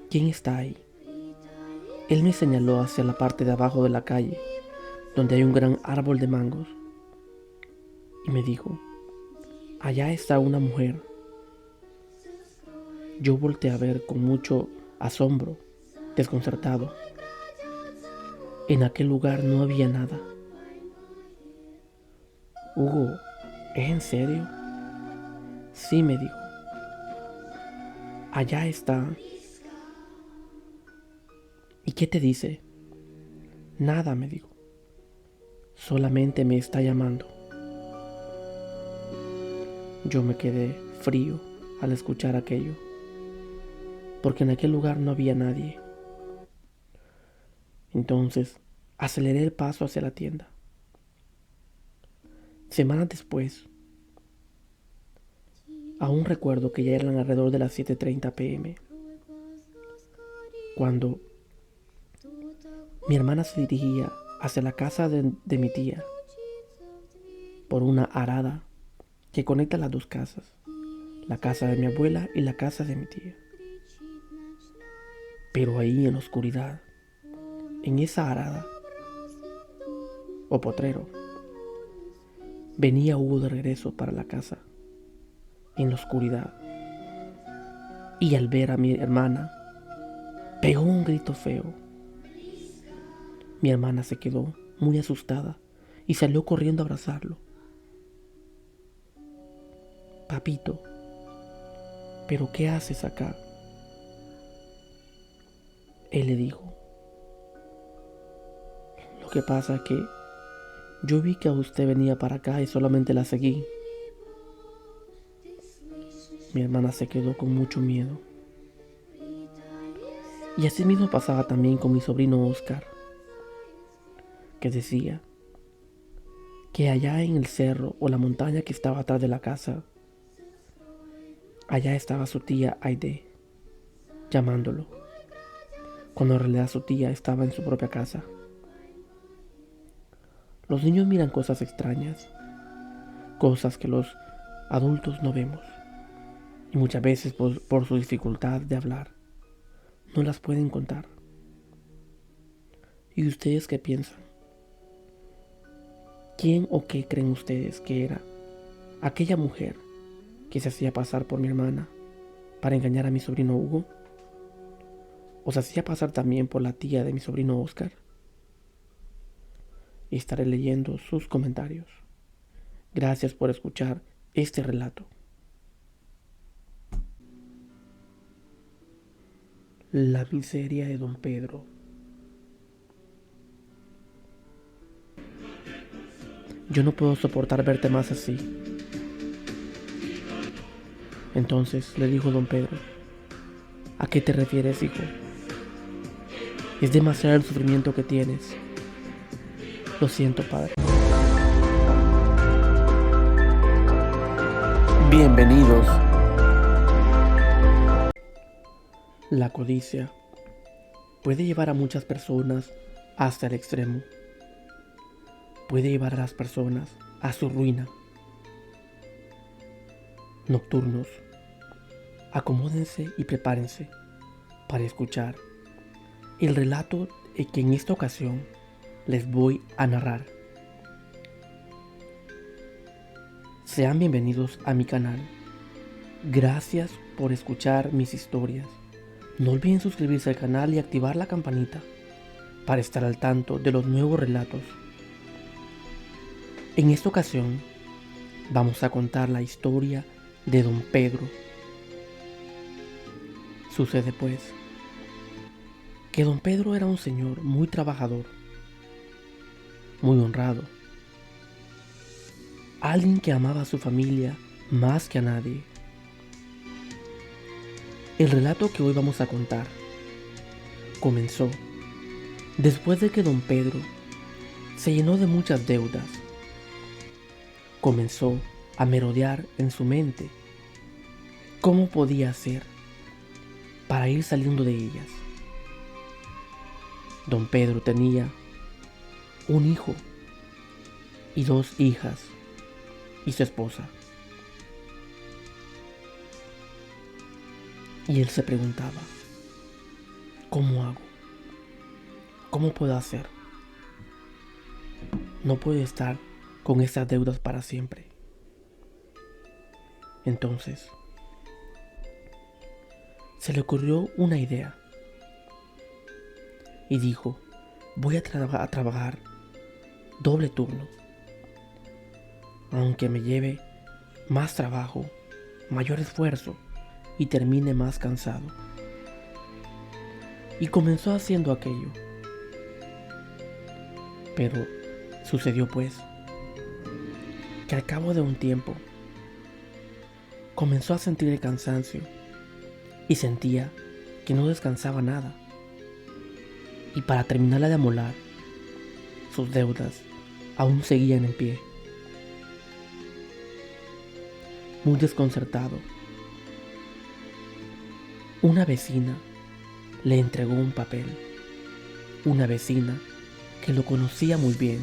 ¿Quién está ahí? Él me señaló hacia la parte de abajo de la calle, donde hay un gran árbol de mangos, y me dijo: Allá está una mujer. Yo volteé a ver con mucho asombro, desconcertado. En aquel lugar no había nada. Hugo, ¿es en serio? Sí, me dijo. Allá está. ¿Y qué te dice? Nada, me dijo. Solamente me está llamando. Yo me quedé frío al escuchar aquello, porque en aquel lugar no había nadie. Entonces, aceleré el paso hacia la tienda. Semanas después, aún recuerdo que ya eran alrededor de las 7:30 p.m. cuando mi hermana se dirigía hacia la casa de mi tía por una arada que conecta las dos casas, la casa de mi abuela y la casa de mi tía. Pero ahí en la oscuridad, en esa arada o potrero, venía Hugo de regreso para la casa, en la oscuridad. Y al ver a mi hermana, pegó un grito feo. Mi hermana se quedó muy asustada y salió corriendo a abrazarlo. Papito, ¿pero qué haces acá? Él le dijo, lo que pasa es que yo vi que usted venía para acá y solamente la seguí. Mi hermana se quedó con mucho miedo. Y así mismo pasaba también con mi sobrino Oscar, que decía que allá en el cerro o la montaña que estaba atrás de la casa, allá estaba su tía Aide, llamándolo, cuando en realidad su tía estaba en su propia casa. Los niños miran cosas extrañas, cosas que los adultos no vemos, y muchas veces por su dificultad de hablar, no las pueden contar. ¿Y ustedes qué piensan? ¿Quién o qué creen ustedes que era aquella mujer que se hacía pasar por mi hermana para engañar a mi sobrino Hugo? ¿O se hacía pasar también por la tía de mi sobrino Oscar? Y estaré leyendo sus comentarios. Gracias por escuchar este relato. La miseria de Don Pedro. Yo no puedo soportar verte más así. Entonces le dijo Don Pedro, ¿a qué te refieres, hijo? Es demasiado el sufrimiento que tienes. Lo siento, padre. Bienvenidos. La codicia puede llevar a muchas personas hasta el extremo. Puede llevar a las personas a su ruina. Nocturnos, acomódense y prepárense para escuchar el relato que en esta ocasión les voy a narrar. Sean bienvenidos a mi canal. Gracias por escuchar mis historias. No olviden suscribirse al canal y activar la campanita para estar al tanto de los nuevos relatos. En esta ocasión vamos a contar la historia de Don Pedro. Sucede pues que Don Pedro era un señor muy trabajador, muy honrado, alguien que amaba a su familia más que a nadie. El relato que hoy vamos a contar comenzó después de que Don Pedro se llenó de muchas deudas. Comenzó a merodear en su mente cómo podía hacer para ir saliendo de ellas. Don Pedro tenía un hijo y 2 hijas y su esposa. Y él se preguntaba, ¿cómo hago? ¿Cómo puedo hacer? No puedo estar con estas deudas para siempre. Entonces, se le ocurrió una idea y dijo: voy a trabajar doble turno, aunque me lleve más trabajo, mayor esfuerzo y termine más cansado. Y comenzó haciendo aquello. Pero sucedió pues que al cabo de un tiempo comenzó a sentir el cansancio y sentía que no descansaba nada. Y para terminarla de amolar, sus deudas aún seguían en pie. Muy desconcertado, una vecina le entregó un papel. Una vecina que lo conocía muy bien.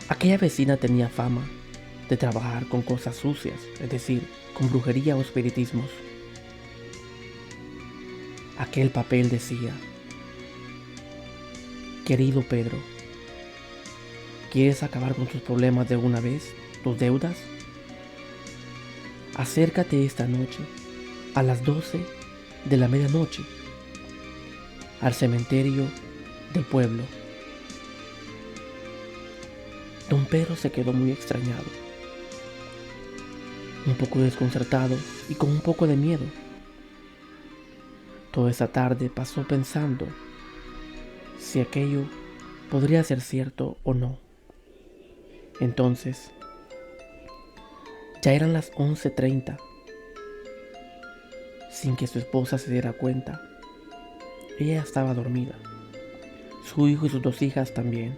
Aquella vecina tenía fama de trabajar con cosas sucias, es decir, con brujería o espiritismos. Aquel papel decía: querido Pedro, ¿quieres acabar con tus problemas de una vez, tus deudas? Acércate esta noche a las 12 de la medianoche al cementerio del pueblo. Don Pedro se quedó muy extrañado, un poco desconcertado y con un poco de miedo. Toda esa tarde pasó pensando si aquello podría ser cierto o no. Entonces, ya eran las 11:30. Sin que su esposa se diera cuenta, ella estaba dormida. Su hijo y sus 2 hijas también.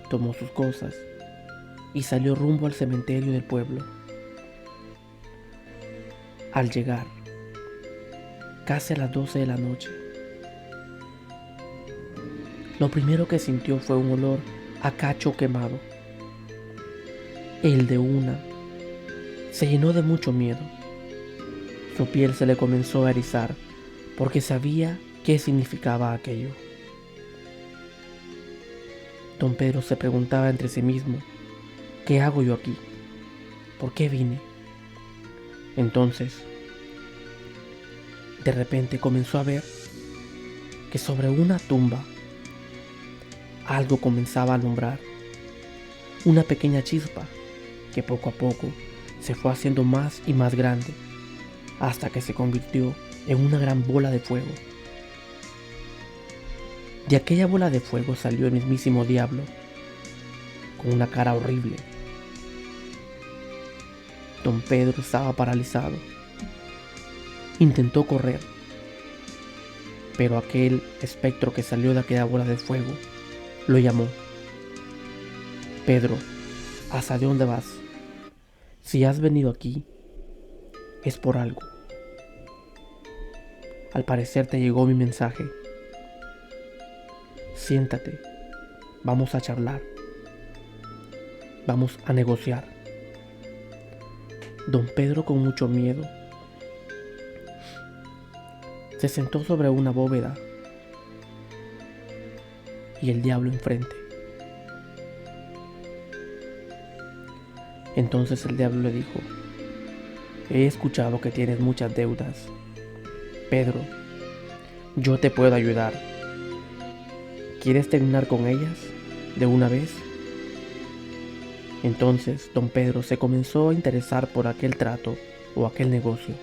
Tomó sus cosas y salió rumbo al cementerio del pueblo. Al llegar, casi a las 12 de la noche, lo primero que sintió fue un olor a cacho quemado. El de una se llenó de mucho miedo. Su piel se le comenzó a erizar porque sabía qué significaba aquello. Don Pedro se preguntaba entre sí mismo: ¿qué hago yo aquí? ¿Por qué vine? Entonces, de repente comenzó a ver que sobre una tumba algo comenzaba a alumbrar. Una pequeña chispa que poco a poco se fue haciendo más y más grande hasta que se convirtió en una gran bola de fuego. De aquella bola de fuego salió el mismísimo diablo, con una cara horrible. Don Pedro estaba paralizado. Intentó correr, pero aquel espectro que salió de aquella bola de fuego lo llamó: Pedro, ¿hacia dónde vas? Si has venido aquí, es por algo. Al parecer te llegó mi mensaje. Siéntate, vamos a charlar, vamos a negociar. Don Pedro, con mucho miedo, se sentó sobre una bóveda y el diablo enfrente. Entonces el diablo le dijo: he escuchado que tienes muchas deudas. Pedro, yo te puedo ayudar. ¿Quieres terminar con ellas de una vez? Entonces don Pedro se comenzó a interesar por aquel trato o aquel negocio.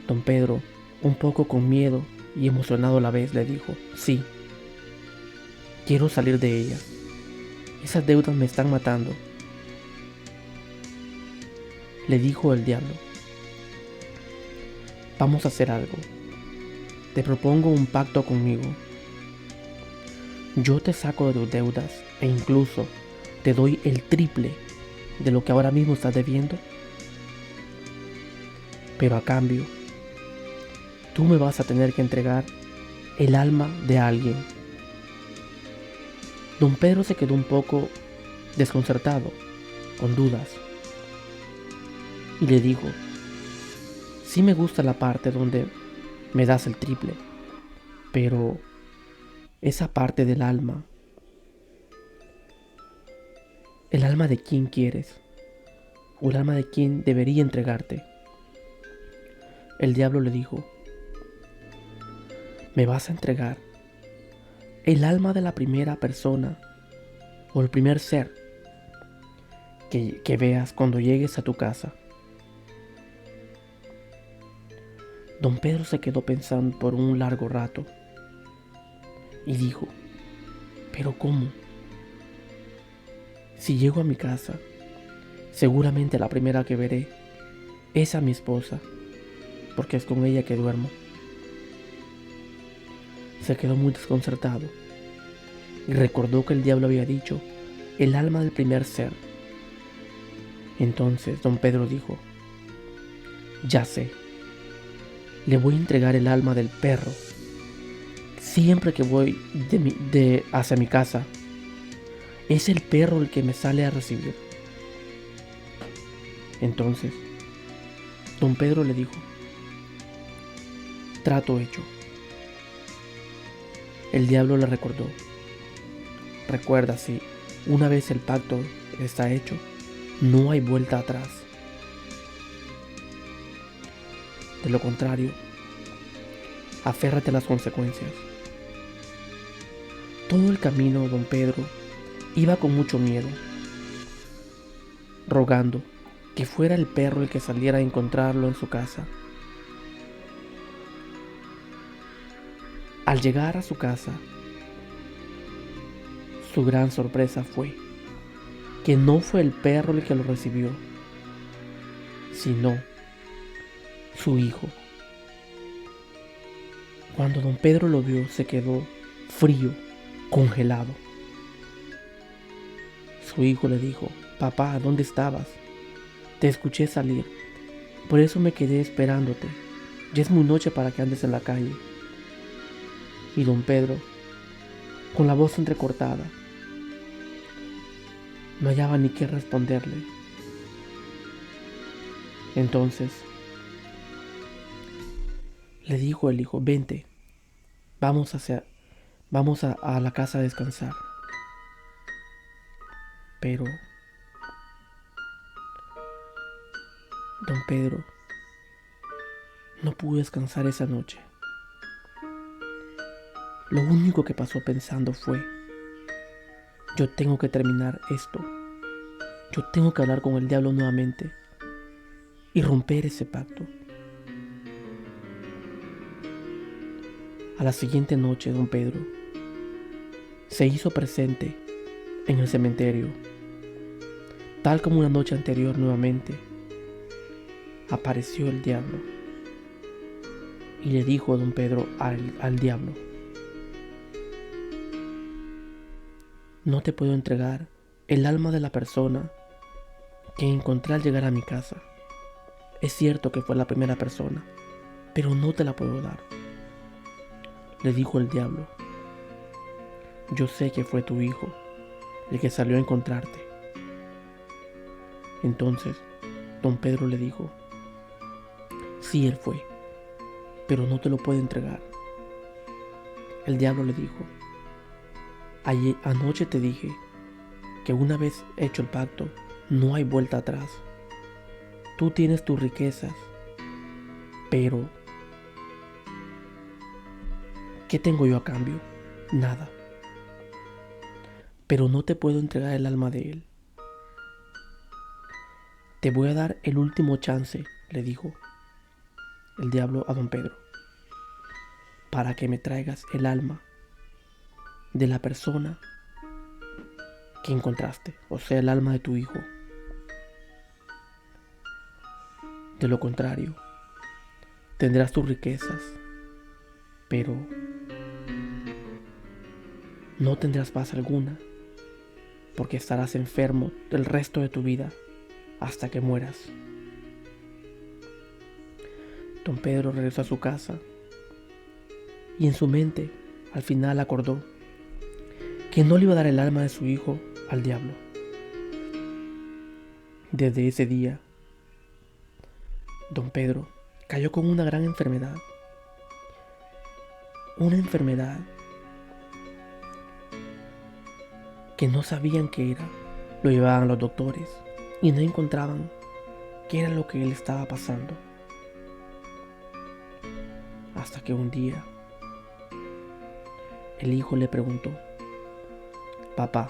Don Pedro, un poco con miedo y emocionado a la vez, le dijo: sí, quiero salir de ellas. Esas deudas me están matando. Le dijo el diablo: vamos a hacer algo. Te propongo un pacto conmigo. Yo te saco de tus deudas e incluso te doy el triple de lo que ahora mismo estás debiendo. Pero a cambio, tú me vas a tener que entregar el alma de alguien. Don Pedro se quedó un poco desconcertado, con dudas, y le dijo: sí me gusta la parte donde me das el triple, pero esa parte del alma ¿el alma de quién quieres? ¿O el alma de quién debería entregarte? El diablo le dijo: me vas a entregar el alma de la primera persona o el primer ser que veas cuando llegues a tu casa. Don Pedro se quedó pensando por un largo rato y dijo: ¿pero cómo? Si llego a mi casa, seguramente la primera que veré es a mi esposa, porque es con ella que duermo. Se quedó muy desconcertado y recordó que el diablo había dicho el alma del primer ser. Entonces don Pedro dijo: ya sé, le voy a entregar el alma del perro. Siempre que voy hacia mi casa, es el perro el que me sale a recibir. Entonces don Pedro le dijo: trato hecho. El diablo le recordó: recuerda, si una vez el pacto está hecho, no hay vuelta atrás. De lo contrario, aférrate a las consecuencias. Todo el camino don Pedro iba con mucho miedo, rogando que fuera el perro el que saliera a encontrarlo en su casa. Al llegar a su casa, su gran sorpresa fue que no fue el perro el que lo recibió, sino su hijo. Cuando don Pedro lo vio, se quedó frío, congelado. Su hijo le dijo: papá, ¿dónde estabas? Te escuché salir, por eso me quedé esperándote. Ya es muy noche para que andes en la calle. Y don Pedro, con la voz entrecortada, no hallaba ni qué responderle. Entonces le dijo el hijo: vente, vamos a la casa a descansar. Pero don Pedro no pudo descansar esa noche. Lo único que pasó pensando fue: yo tengo que terminar esto. Yo tengo que hablar con el diablo nuevamente y romper ese pacto. A la siguiente noche, don Pedro se hizo presente en el cementerio. Tal como una noche anterior, nuevamente apareció el diablo y le dijo a don Pedro al diablo: no te puedo entregar el alma de la persona que encontré al llegar a mi casa. Es cierto que fue la primera persona, pero no te la puedo dar. Le dijo el diablo: yo sé que fue tu hijo el que salió a encontrarte. Entonces don Pedro le dijo: sí, él fue, pero no te lo puedo entregar. El diablo le dijo: anoche te dije que una vez hecho el pacto, no hay vuelta atrás. Tú tienes tus riquezas, pero ¿qué tengo yo a cambio? Nada. Pero no te puedo entregar el alma de él. Te voy a dar el último chance, le dijo el diablo a don Pedro, para que me traigas el alma de la persona que encontraste, o sea, el alma de tu hijo. De lo contrario, tendrás tus riquezas, pero no tendrás paz alguna, porque estarás enfermo el resto de tu vida hasta que mueras. Don Pedro regresó a su casa y en su mente al final acordó que no le iba a dar el alma de su hijo al diablo. Desde ese día, don Pedro cayó con una gran enfermedad. Una enfermedad que no sabían qué era. Lo llevaban a los doctores y no encontraban qué era lo que él estaba pasando. Hasta que un día el hijo le preguntó: papá,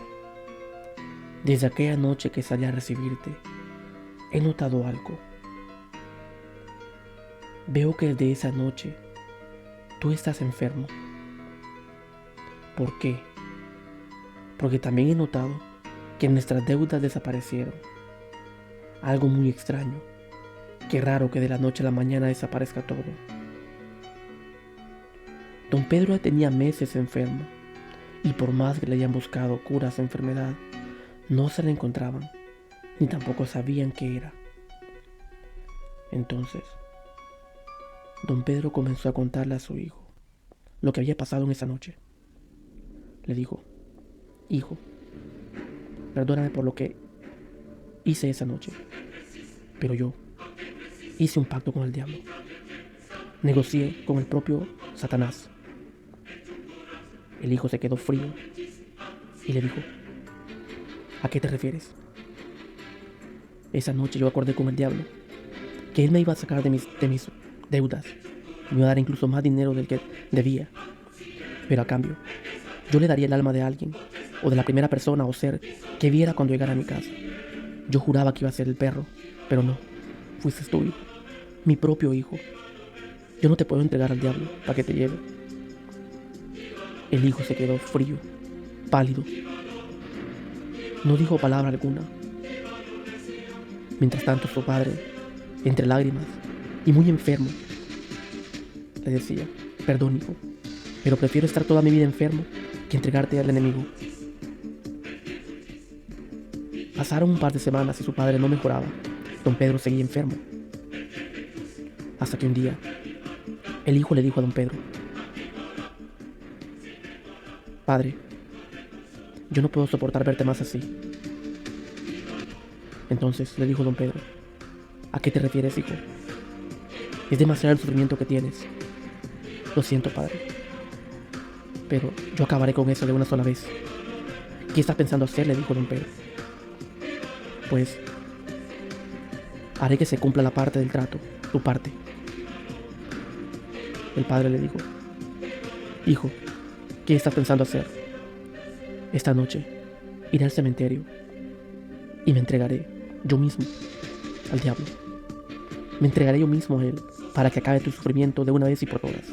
desde aquella noche que salí a recibirte, he notado algo. Veo que desde esa noche tú estás enfermo. ¿Por qué? Porque también he notado que nuestras deudas desaparecieron. Algo muy extraño. Qué raro que de la noche a la mañana desaparezca todo. Don Pedro tenía meses enfermo y por más que le hayan buscado curas a su enfermedad, no se la encontraban, ni tampoco sabían qué era. Entonces, don Pedro comenzó a contarle a su hijo lo que había pasado en esa noche. Le dijo: hijo, perdóname por lo que hice esa noche, pero yo hice un pacto con el diablo. Negocié con el propio Satanás. El hijo se quedó frío y le dijo: ¿a qué te refieres? Esa noche yo acordé con el diablo que él me iba a sacar de mis deudas. Me iba a dar incluso más dinero del que debía. Pero a cambio, yo le daría el alma de alguien, o de la primera persona o ser que viera cuando llegara a mi casa. Yo juraba que iba a ser el perro, pero no. Fuiste tú, hijo. Mi propio hijo. Yo no te puedo entregar al diablo para que te lleve. El hijo se quedó frío, pálido. No dijo palabra alguna. Mientras tanto, su padre, entre lágrimas y muy enfermo, le decía: perdón, hijo, pero prefiero estar toda mi vida enfermo que entregarte al enemigo. Pasaron un par de semanas y su padre no mejoraba. Don Pedro seguía enfermo. Hasta que un día, el hijo le dijo a don Pedro: padre, yo no puedo soportar verte más así. Entonces le dijo don Pedro: ¿a qué te refieres, hijo? Es demasiado el sufrimiento que tienes. Lo siento, padre, pero yo acabaré con eso de una sola vez. ¿Qué estás pensando hacer?, le dijo don Pedro. Pues haré que se cumpla la parte del trato, tu parte. El padre le dijo: hijo, ¿qué estás pensando hacer? Esta noche iré al cementerio y me entregaré yo mismo al diablo. Me entregaré yo mismo a él para que acabe tu sufrimiento de una vez y por todas.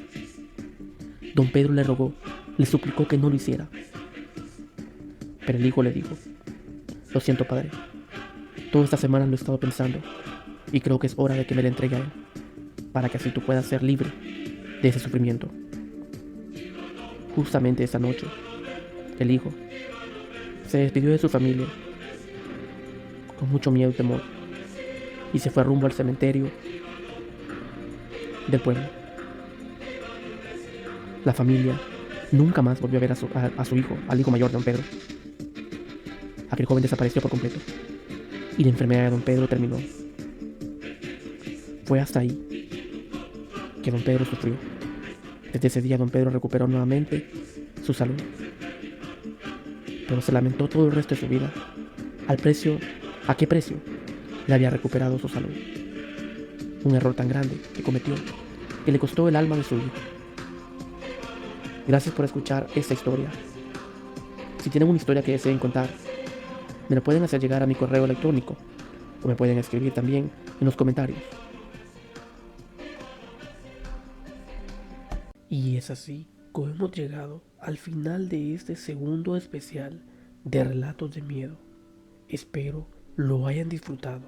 Don Pedro le rogó, le suplicó que no lo hiciera. Pero el hijo le dijo: lo siento, padre. Toda esta semana lo he estado pensando y creo que es hora de que me le entregue a él, para que así tú puedas ser libre de ese sufrimiento. Justamente esa noche, el hijo se despidió de su familia con mucho miedo y temor y se fue rumbo al cementerio del pueblo. La familia nunca más volvió a ver a su hijo, al hijo mayor de don Pedro. Aquel joven desapareció por completo y la enfermedad de don Pedro terminó. Fue hasta ahí que don Pedro sufrió. Desde ese día don Pedro recuperó nuevamente su salud, pero se lamentó todo el resto de su vida a qué precio le había recuperado su salud. Un error tan grande que cometió que le costó el alma de su hijo. Gracias por escuchar esta historia. Si tienen una historia que deseen contar, me lo pueden hacer llegar a mi correo electrónico o me pueden escribir también en los comentarios. Y es así como hemos llegado al final de este segundo especial de Relatos de Miedo. Espero lo hayan disfrutado.